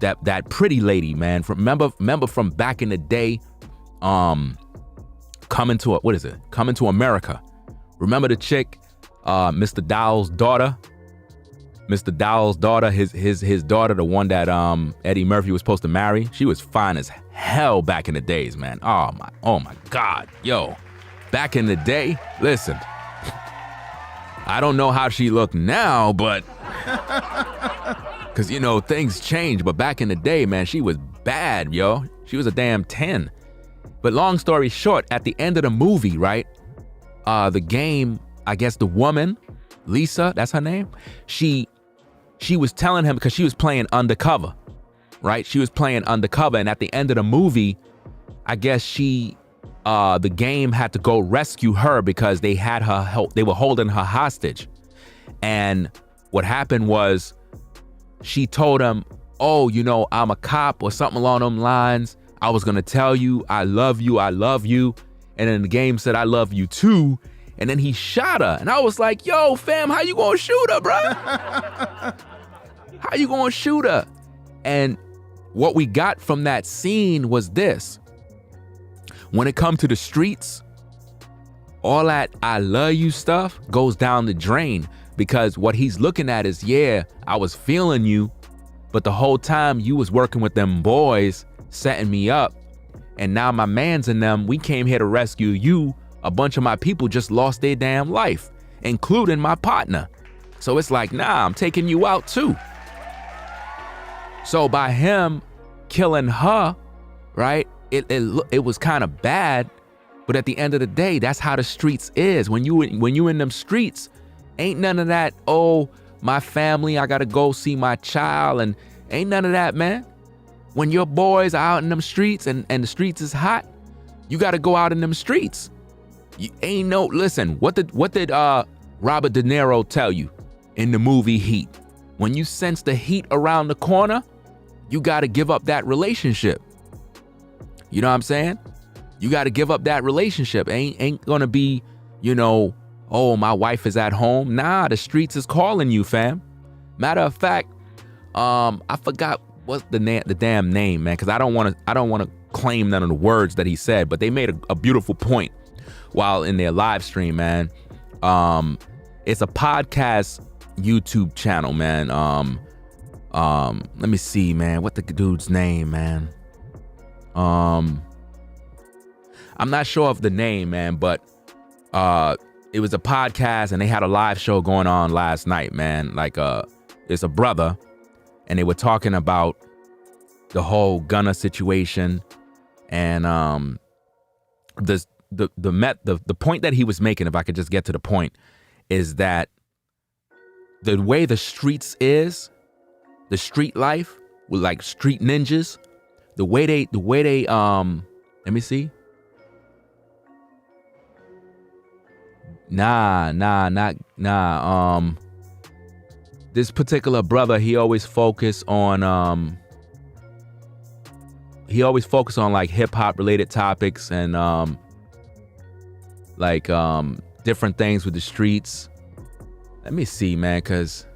that pretty lady, man, remember from back in the day, Coming to America. Remember the chick, Mr. Dowell's daughter? Mr. Dowell's daughter, his daughter, the one that Eddie Murphy was supposed to marry. She was fine as hell back in the days, man. Oh my God, yo. Back in the day, listen. I don't know how she looked now, but because, you know, things change. But back in the day, man, she was bad, yo. She was a damn 10. But long story short, at the end of the movie, right, The Game, I guess the woman, Lisa, that's her name, she was telling him, because she was playing undercover, right? She was playing undercover, and at the end of the movie, I guess The Game had to go rescue her because they were holding her hostage. And what happened was, she told him, oh, you know, I'm a cop or something along them lines. I was gonna tell you, I love you. And then The Game said, I love you too. And then he shot her. And I was like, yo, fam, how you gonna shoot her, bro? How you gonna shoot her? And what we got from that scene was this. When it comes to the streets, all that I love you stuff goes down the drain, because what he's looking at is, yeah, I was feeling you, but the whole time you was working with them boys, setting me up, and now my mans and them, we came here to rescue you. A bunch of my people just lost their damn life, including my partner. So it's like, nah, I'm taking you out too. So by him killing her, right, it was kind of bad, but at the end of the day, that's how the streets is. When you in them streets, ain't none of that, oh, my family, I gotta go see my child, and ain't none of that, man. When your boys are out in them streets and the streets is hot, you gotta go out in them streets. You ain't no, listen, what did Robert De Niro tell you in the movie Heat? When you sense the heat around the corner, you gotta give up that relationship. You know what I'm saying? You gotta give up that relationship. Ain't gonna be, oh, my wife is at home. Nah, the streets is calling you, fam. Matter of fact, I forgot what's the damn name, man, because I don't want to claim none of the words that he said, but they made a beautiful point while in their live stream, man. It's a podcast YouTube channel, man. Let me see, man. What the dude's name, man? I'm not sure of the name, man, but it was a podcast and they had a live show going on last night, man. Like it's a brother, and they were talking about the whole Gunna situation, and the point that he was making, if I could just get to the point, is that the way the streets is, the street life with like street ninjas, the way they let me see. This particular brother, he always focus on like hip hop related topics and different things with the streets. Let me see, man, cause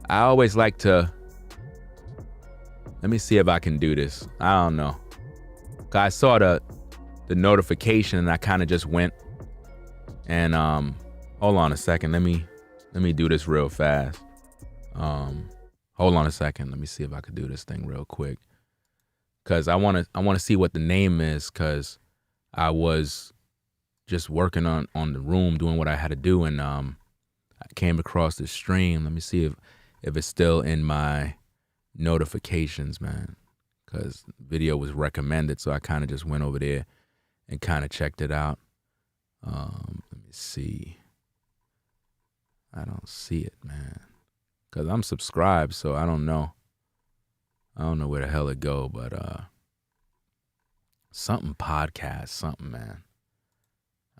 I always like to. Let me see if I can do this. I don't know. I saw the notification and I kind of just went. And hold on a second. Let me do this real fast. Hold on a second. Let me see if I could do this thing real quick. Cause I want to see what the name is. Cause I was just working on the room, doing what I had to do, and I came across this stream. Let me see if it's still in my notifications, man. Cause video was recommended, so I kind of just went over there and kind of checked it out. Let me see. I don't see it, man. Cause I'm subscribed, so I don't know. I don't know where the hell it go, but something podcast, something, man.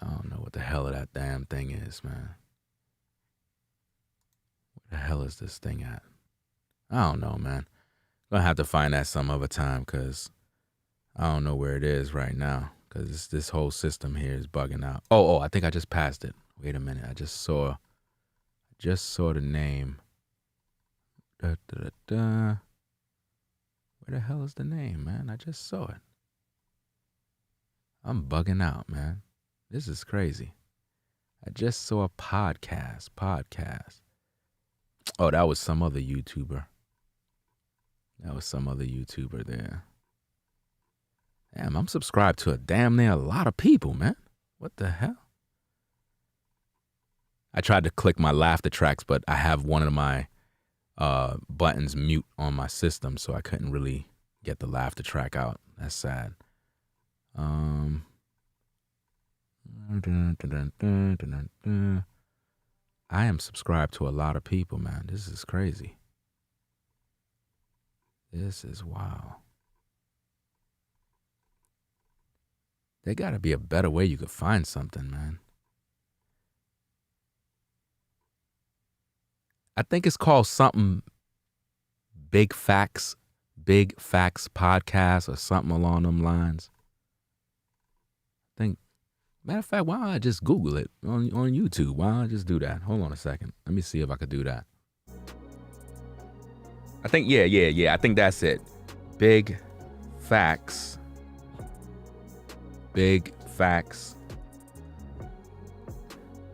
I don't know what the hell that damn thing is, man. Where the hell is this thing at? I don't know, man. Gonna have to find that some other time, cause I don't know where it is right now. Cause this whole system here is bugging out. Oh, I think I just passed it. Wait a minute, I just saw the name. Where the hell is the name, man? I just saw it. I'm bugging out, man. This is crazy. I just saw a podcast. Oh, that was some other YouTuber. There. Damn, I'm subscribed to a damn near a lot of people, man. What the hell? I tried to click my laughter tracks, but I have one of my buttons mute on my system, so I couldn't really get the laughter track out. That's sad. I am subscribed to a lot of people, man. This is crazy. This is wild. There gotta be a better way you could find something, man. I think it's called something Big Facts Podcast or something along them lines. I think, matter of fact, why don't I just Google it on YouTube? Why don't I just do that? Hold on a second. Let me see if I could do that. I think, yeah. I think that's it. Big Facts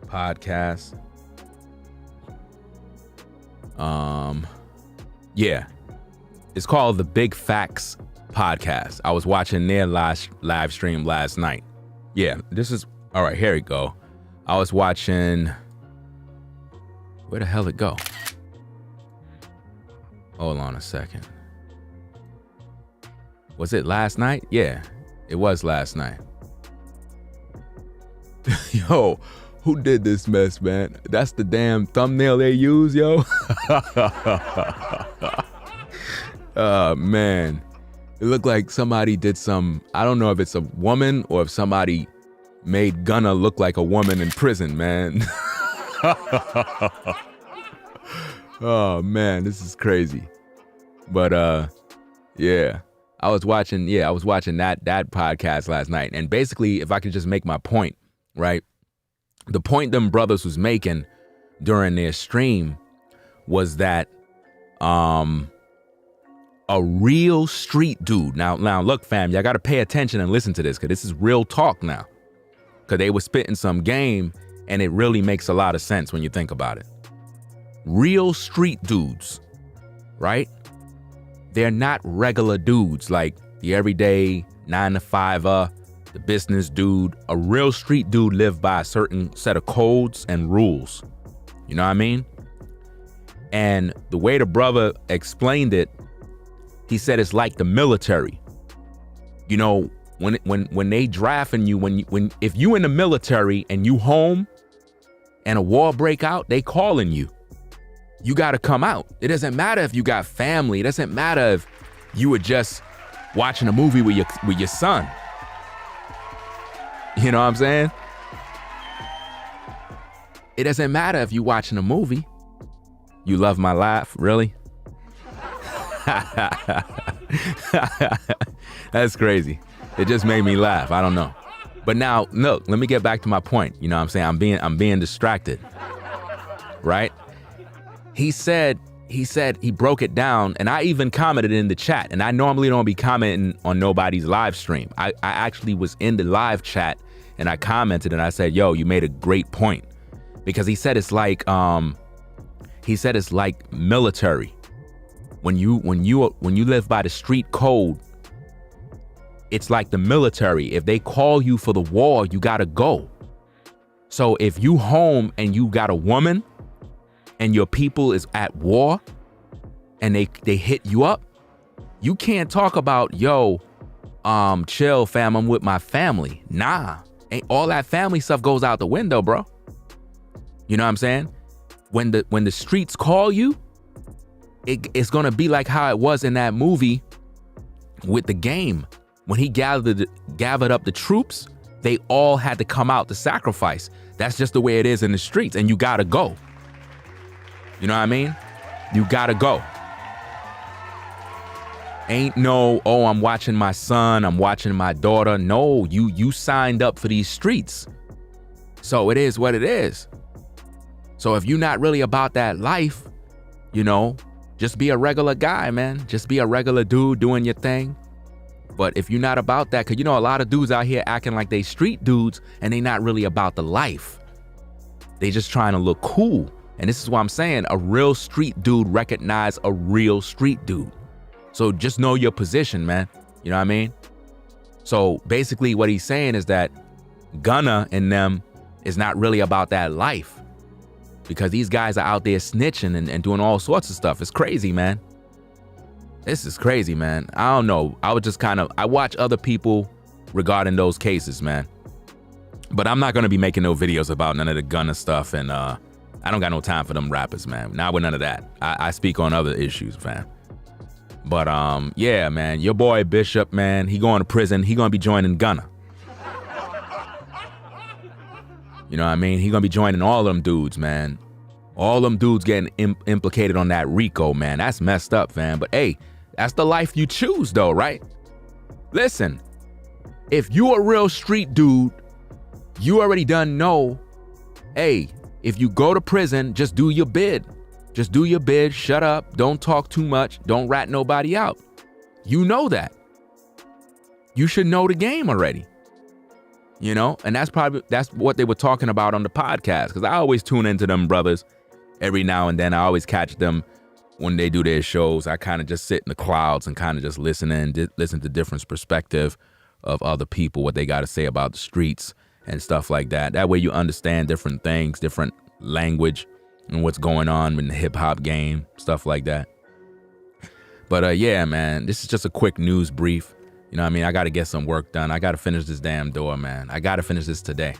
Podcast. Yeah. It's called the Big Facts Podcast. I was watching their live stream last night. Yeah, this is, all right, here we go. I was watching, where the hell it go? Hold on a second. Was it last night? Yeah, it was last night. Yo, who did this mess, man? That's the damn thumbnail they use, yo. Oh, man. It looked like somebody did some, I don't know if it's a woman or if somebody made Gunna look like a woman in prison, man. Oh, man, this is crazy. But, yeah. I was watching that podcast last night. And basically, if I could just make my point, right? The point them brothers was making during their stream was that a real street dude. Now look, fam, y'all got to pay attention and listen to this, because this is real talk now. Because they were spitting some game, and it really makes a lot of sense when you think about it. Real street dudes, right? They're not regular dudes like the everyday 9-to-5er, the business dude. A real street dude lived by a certain set of codes and rules. You know what I mean? And the way the brother explained it, he said it's like the military. You know, when they drafting you, if you in the military and you home and a war break out, they calling you. You got to come out. It doesn't matter if you got family. It doesn't matter if you were just watching a movie with your son. You know what I'm saying? It doesn't matter if you watching a movie. You love my laugh, really? That's crazy. It just made me laugh. I don't know. But now, look, let me get back to my point. You know what I'm saying? I'm being distracted. Right? He said he broke it down, and I even commented in the chat, and I normally don't be commenting on nobody's live stream. I actually was in the live chat, and I commented, and I said, yo, you made a great point. Because he said it's like military. When you live by the street code, it's like the military. If they call you for the war, you gotta go. So if you home and you got a woman and your people is at war and they hit you up, you can't talk about, yo, chill fam, I'm with my family. Nah, ain't all that family stuff goes out the window, bro. You know what I'm saying? When the streets call you, it's gonna be like how it was in that movie with the game. When he gathered up the troops, they all had to come out to sacrifice. That's just the way it is in the streets, and you gotta go. You know what I mean? You gotta go. Ain't no, oh, I'm watching my son, I'm watching my daughter. No, you signed up for these streets. So it is what it is. So if you're not really about that life, you know, just be a regular guy, man. Just be a regular dude doing your thing. But if you're not about that, because you know a lot of dudes out here acting like they street dudes and they not really about the life. They just trying to look cool. And this is what I'm saying. A real street dude recognize a real street dude. So just know your position, man. You know what I mean? So basically what he's saying is that Gunna and them is not really about that life. Because these guys are out there snitching and doing all sorts of stuff. It's crazy, man. This is crazy, man. I don't know. I watch other people regarding those cases, man. But I'm not going to be making no videos about none of the Gunna stuff. And I don't got no time for them rappers, man. Not with none of that. I speak on other issues, fam. But yeah, man. Your boy Bishop, man. He going to prison. He going to be joining Gunna. You know what I mean? He gonna be joining all them dudes, man. All them dudes getting implicated on that RICO, man. That's messed up, fam. But hey, that's the life you choose, though, right? Listen, if you a real street dude, you already done know, hey, if you go to prison, just do your bid. Just do your bid, shut up, don't talk too much, don't rat nobody out. You know that. You should know the game already. You know, and that's what they were talking about on the podcast. Because I always tune into them brothers every now and then. I always catch them when they do their shows. I kind of just sit in the clouds and kind of just listen to different perspective of other people, what they got to say about the streets and stuff like that. That way you understand different things, different language and what's going on in the hip hop game, stuff like that. But yeah, man, this is just a quick news brief. You know what I mean? I got to get some work done. I got to finish this damn door, man. I got to finish this today.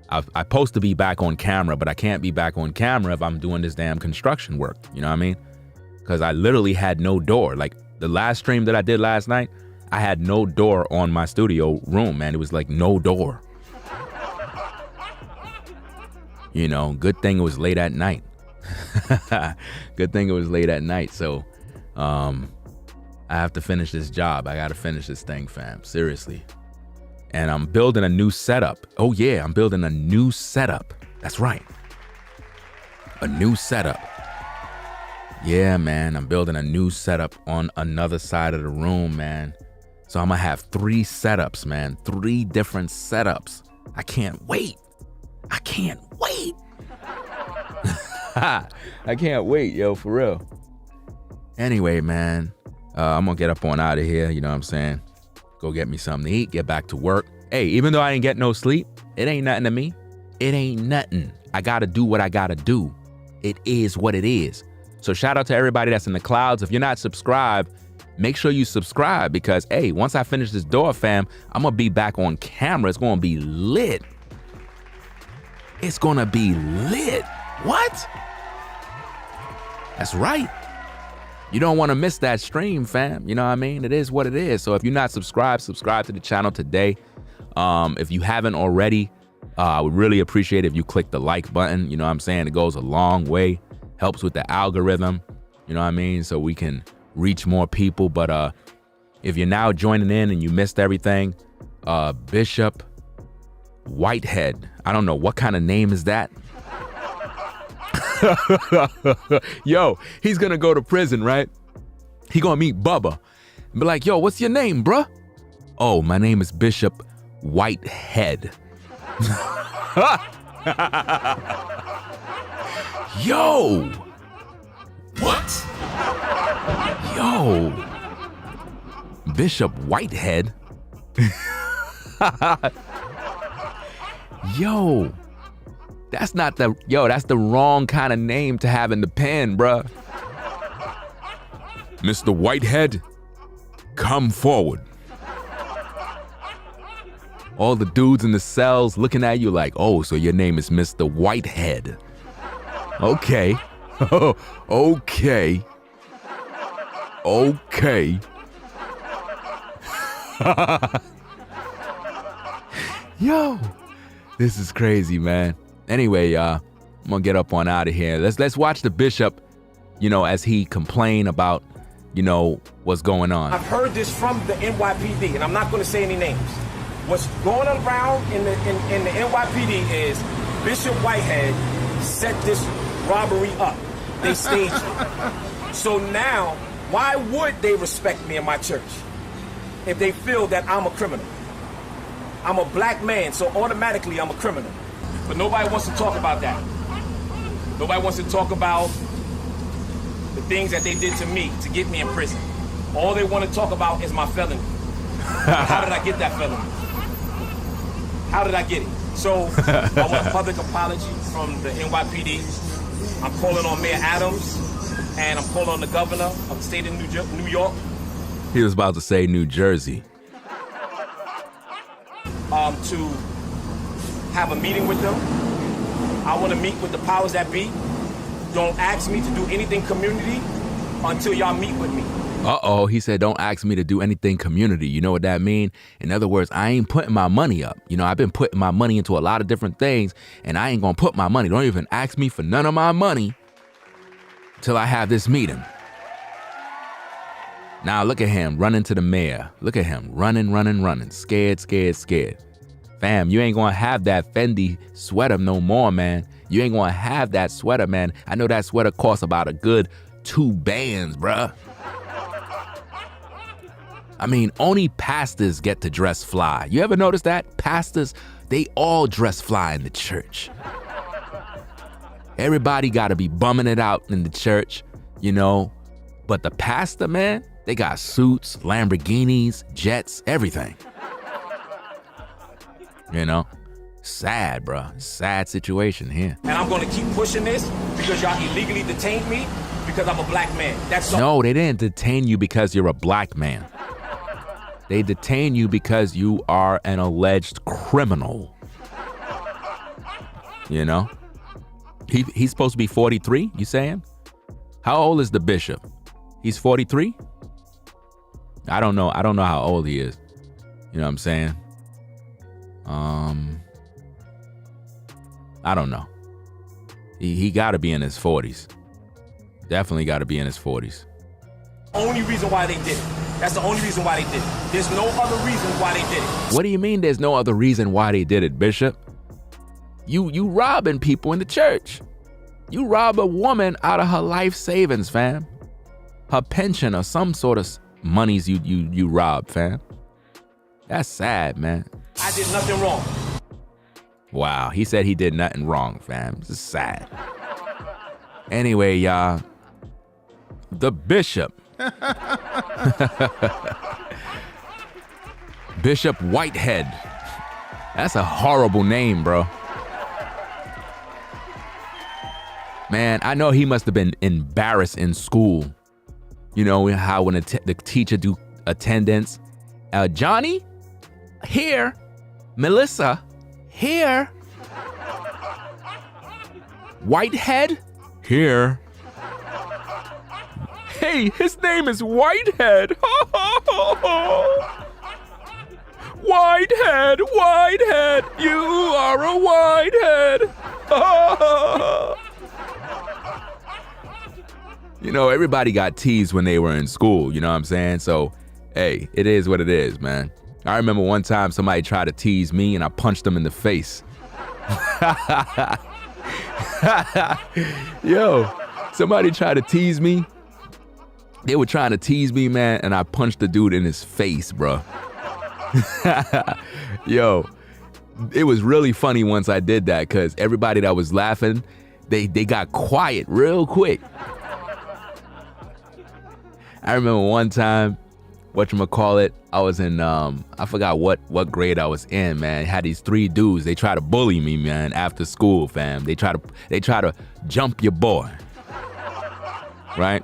I'm supposed to be back on camera, but I can't be back on camera if I'm doing this damn construction work. You know what I mean? Because I literally had no door. Like the last stream that I did last night, I had no door on my studio room, man. It was like no door. You know, good thing it was late at night. Good thing it was late at night. So I have to finish this job. I got to finish this thing, fam. Seriously. And I'm building a new setup. Oh, yeah, I'm building a new setup. That's right. A new setup. Yeah, man, I'm building a new setup on another side of the room, man. So I'm going to have 3 setups, man. 3 different setups. I can't wait. I can't wait. I can't wait, yo, for real. Anyway, man, I'm going to get up on out of here. You know what I'm saying? Go get me something to eat, get back to work. Hey, even though I ain't get no sleep, it ain't nothing to me. It ain't nothing. I got to do what I got to do. It is what it is. So shout out to everybody that's in the clouds. If you're not subscribed, make sure you subscribe because, hey, once I finish this door, fam, I'm going to be back on camera. It's going to be lit. It's going to be lit. What? That's right. You don't want to miss that stream, fam. You know what I mean? It is what it is. So if you're not subscribed, subscribe to the channel today. If you haven't already, I would really appreciate if you click the like button. You know what I'm saying? It goes a long way. Helps with the algorithm. You know what I mean? So we can reach more people. But if you're now joining in and you missed everything, Bishop Whitehead. I don't know. What kind of name is that? Yo, he's gonna go to prison, right? He gonna meet Bubba and be like, yo, what's your name, bruh? Oh, my name is Bishop Whitehead. Yo! What? Yo! Bishop Whitehead? Yo! That's the wrong kind of name to have in the pen, bruh. Mr. Whitehead, come forward. All the dudes in the cells looking at you like, oh, so your name is Mr. Whitehead. Okay. Okay. Okay. Yo, this is crazy, man. Anyway, I'm gonna get up on out of here. Let's watch the bishop, you know, as he complain about, you know, what's going on. I've heard this from the NYPD, and I'm not going to say any names. What's going around in the NYPD is Bishop Whitehead set this robbery up. They staged it. So now, why would they respect me in my church if they feel that I'm a criminal? I'm a black man, so automatically I'm a criminal. But nobody wants to talk about that. Nobody wants to talk about the things that they did to me to get me in prison. All they want to talk about is my felony. How did I get that felony? How did I get it? So I want a public apology from the NYPD. I'm calling on Mayor Adams, and I'm calling on the governor of the state of New York. He was about to say New Jersey. To have a meeting with them. I want to meet with the powers that be. Don't ask me to do anything community until y'all meet with me. Uh-oh, he said don't ask me to do anything community. You know what that mean? In other words, I ain't putting my money up. You know, I've been putting my money into a lot of different things, and I ain't gonna put my money. Don't even ask me for none of my money till I have this meeting. Now look at him running to the mayor. Look at him running. Scared. Fam, you ain't gonna have that Fendi sweater no more, man. You ain't gonna have that sweater, man. I know that sweater costs about a good 2 bands, bruh. I mean, only pastors get to dress fly. You ever notice that? Pastors, they all dress fly in the church. Everybody gotta be bumming it out in the church, you know. But the pastor, man, they got suits, Lamborghinis, jets, everything. You know, sad, bro. Sad situation here. And I'm going to keep pushing this because y'all illegally detained me because I'm a black man. That's all. No, they didn't detain you because you're a black man. They detain you because you are an alleged criminal. You know? He's supposed to be 43, you saying? How old is the bishop? He's 43? I don't know how old he is. You know what I'm saying? I don't know. He got to be in his 40s. Definitely got to be in his 40s. Only reason why they did it. That's the only reason why they did it. There's no other reason why they did it. What do you mean there's no other reason why they did it, Bishop? You robbing people in the church. You rob a woman out of her life savings, fam. Her pension or some sort of monies you rob, fam. That's sad, man. I did nothing wrong. Wow, he said he did nothing wrong, fam. This is sad. Anyway, y'all, the bishop. Bishop Whitehead. That's a horrible name, bro. Man, I know he must have been embarrassed in school. You know how when the teacher do attendance, Johnny, here. Melissa, here. Whitehead, here. Hey, his name is Whitehead. Whitehead, Whitehead, you are a Whitehead. You know, everybody got teased when they were in school, you know what I'm saying? So, hey, it is what it is, man. I remember one time somebody tried to tease me and I punched them in the face. Yo, somebody tried to tease me. They were trying to tease me, man, and I punched the dude in his face, bro. Yo, it was really funny once I did that because everybody that was laughing, they got quiet real quick. I remember one time, whatchamacallit, I was in, I forgot what grade I was in, man. Had these 3 dudes, they try to bully me, man, after school, fam. They try to jump your boy, right?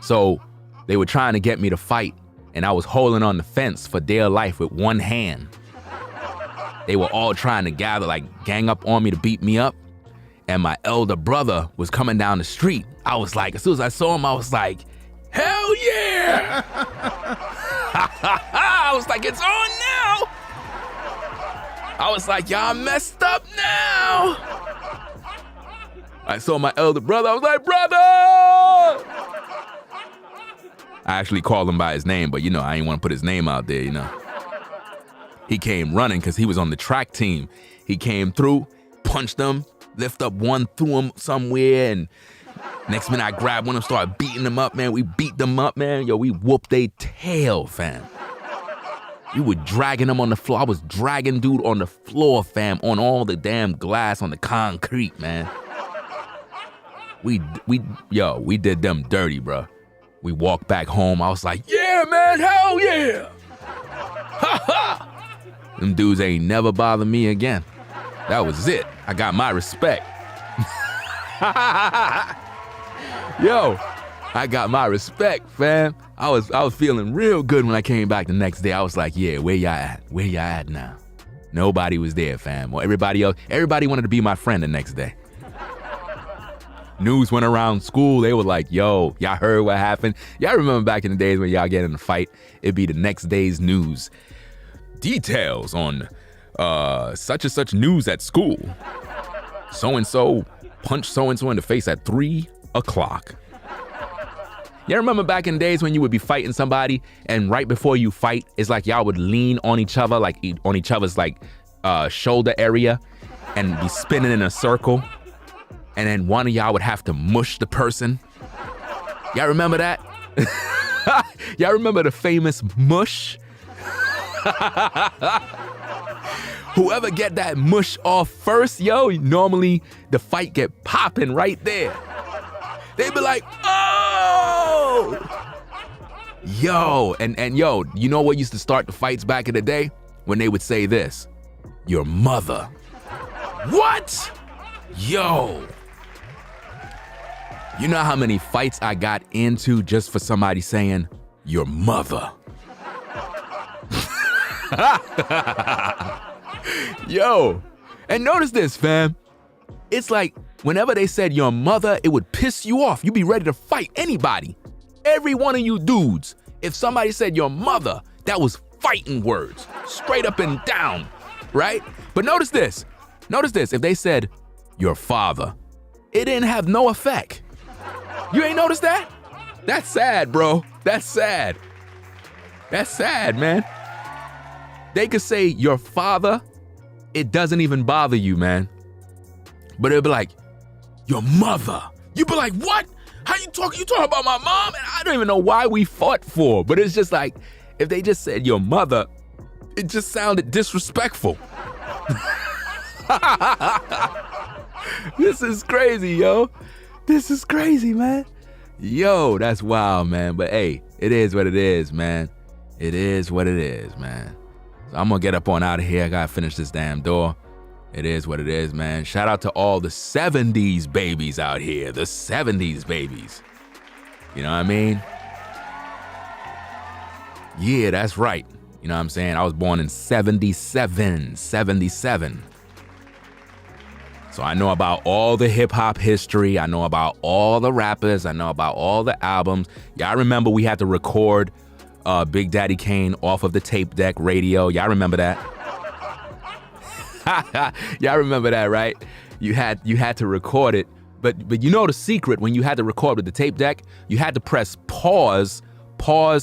So they were trying to get me to fight, and I was holding on the fence for dear life with one hand. They were all trying to gang up on me to beat me up, and my elder brother was coming down the street. I was like, as soon as I saw him, I was like, hell yeah! I was like, it's on now! I was like, y'all messed up now! I saw my elder brother, I was like, brother! I actually called him by his name, but you know, I didn't want to put his name out there, you know. He came running because he was on the track team. He came through, punched him, lift up one, threw him somewhere, and next minute I grabbed one and started beating them up, man. We beat them up, man. Yo, we whooped their tail, fam. We were dragging them on the floor. I was dragging dude on the floor, fam, on all the damn glass, on the concrete, man. We did them dirty, bro. We walked back home. I was like, yeah, man, hell yeah. Ha ha. Them dudes ain't never bothered me again. That was it. I got my respect. Yo, I got my respect, fam. I was feeling real good when I came back the next day. I was like, yeah, where y'all at? Where y'all at now? Nobody was there, fam. Well, everybody wanted to be my friend the next day. News went around school. They were like, yo, y'all heard what happened? Y'all remember back in the days when y'all get in a fight, it'd be the next day's news. Details on such and such news at school. So-and-so punched so-and-so in the face at 3 o'clock. Y'all remember back in the days when you would be fighting somebody and right before you fight, it's like y'all would lean on each other, like on each other's shoulder area and be spinning in a circle. And then one of y'all would have to mush the person. Y'all remember that? Y'all remember the famous mush? Whoever get that mush off first, yo, normally the fight get popping right there. They be like, oh! Yo, and yo, you know what used to start the fights back in the day? When they would say this, your mother. What? Yo. You know how many fights I got into just for somebody saying, your mother? Yo, and notice this, fam. It's like whenever they said your mother, it would piss you off. You'd be ready to fight anybody. Every one of you dudes, if somebody said your mother, that was fighting words, straight up and down, right? But notice this. If they said your father, it didn't have no effect. You ain't noticed that? That's sad, bro. That's sad. That's sad, man. They could say your father, it doesn't even bother you, man. But it'll be like, your mother. You'd be like, what? How you talking? You talking about my mom? And I don't even know why we fought for. But it's just like, if they just said your mother, it just sounded disrespectful. This is crazy, yo. This is crazy, man. Yo, that's wild, man. But hey, it is what it is, man. It is what it is, man. So I'm gonna get up on out of here. I gotta finish this damn door. It is what it is, man. Shout out to all the 70s babies out here. The 70s babies. You know what I mean? Yeah, that's right. You know what I'm saying? I was born in 77. So I know about all the hip hop history. I know about all the rappers. I know about all the albums. Y'all remember we had to record Big Daddy Kane off of the tape deck radio. Y'all remember that? Y'all remember that, right? You had to record it. But you know the secret when you had to record with the tape deck? You had to press pause,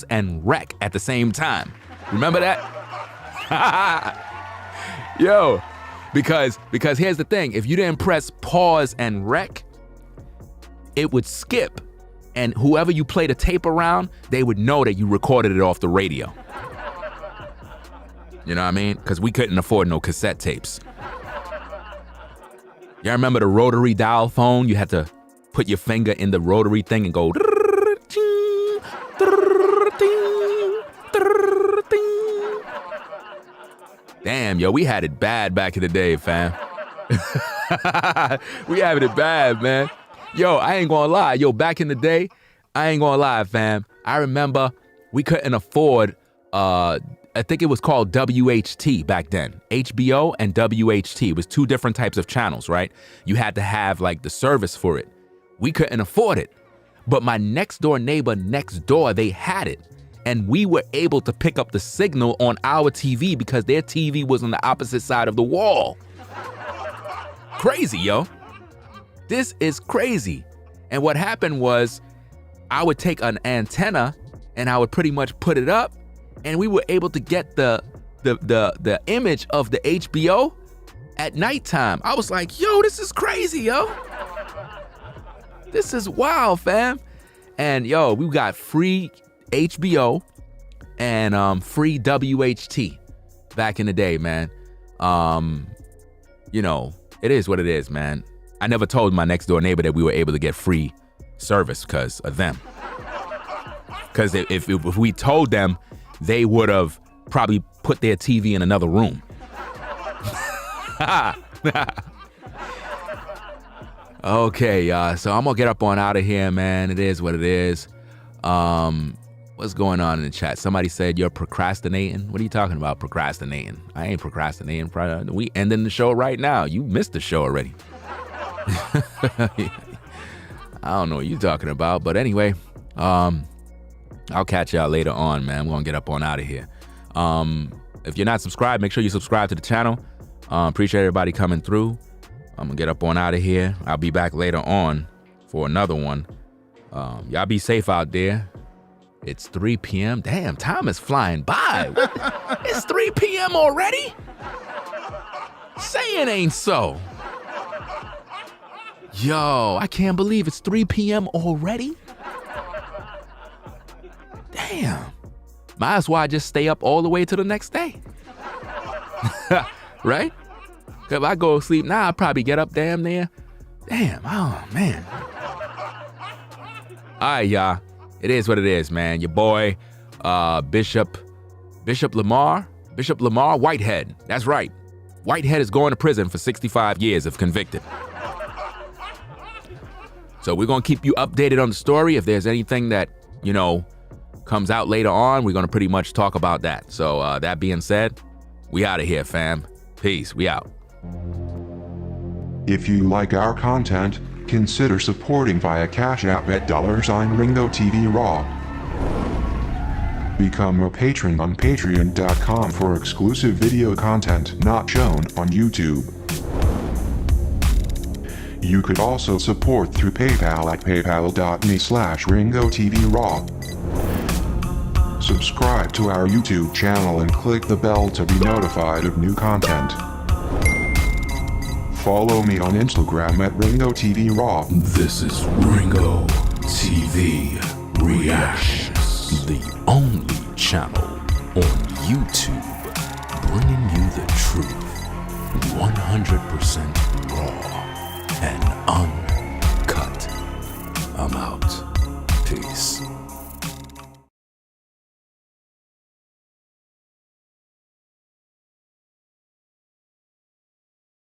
and rec at the same time. Remember that? Yo, because here's the thing. If you didn't press pause and rec, it would skip. And whoever you play the tape around, they would know that you recorded it off the radio. You know what I mean? Because we couldn't afford no cassette tapes. Y'all remember the rotary dial phone? You had to put your finger in the rotary thing and go. Damn, yo, we had it bad back in the day, fam. We having it bad, man. Yo, I ain't gonna lie. Yo, back in the day, I ain't gonna lie, fam. I remember we couldn't afford, I think it was called WHT back then. HBO and WHT. It was two different types of channels, right? You had to have like the service for it. We couldn't afford it. But my next door neighbor next door, they had it. And we were able to pick up the signal on our TV because their TV was on the opposite side of the wall. Crazy, yo. This is crazy. And what happened was I would take an antenna and I would pretty much put it up and we were able to get the image of the HBO at nighttime. I was like, yo, this is crazy, yo. This is wild, fam. And yo, we got free HBO and free WHT back in the day, man. You know, it is what it is, man. I never told my next door neighbor that we were able to get free service because of them. Because if we told them, they would have probably put their TV in another room. Okay, y'all. So I'm gonna get up on out of here, man. It is what it is. What's going on in the chat? Somebody said you're procrastinating. What are you talking about, procrastinating? I ain't procrastinating. We ending the show right now. You missed the show already. I don't know what you're talking about, but anyway, I'll catch y'all later on, man. We're gonna get up on out of here. If you're not subscribed, make sure you subscribe to the channel. Appreciate everybody coming through. I'm gonna get up on out of here. I'll be back later on for another one. Y'all be safe out there. It's 3 p.m. Damn, time is flying by. It's 3 p.m. already? Say it ain't so. Yo, I can't believe it's 3 p.m. already. Damn. Might as well just stay up all the way to the next day. Right? If I go to sleep now, I'll probably get up damn near. Damn, oh man. All right, y'all. It is what it is, man. Your boy, Bishop Lamor Whitehead. That's right. Whitehead is going to prison for 65 years if convicted. So we're going to keep you updated on the story. If there's anything that, you know, comes out later on, we're going to pretty much talk about that. So that being said, we out of here, fam. Peace. We out. If you like our content, consider supporting via Cash App at $RingoTV Raw. Become a patron on patreon.com for exclusive video content not shown on YouTube. You could also support through PayPal at paypal.me/RingoTVRaw. Subscribe to our YouTube channel and click the bell to be notified of new content. Follow me on Instagram at RingoTVRaw. This is Ringo TV Reactions, the only channel on YouTube bringing you the truth 100% raw and uncut. I'm out. Peace.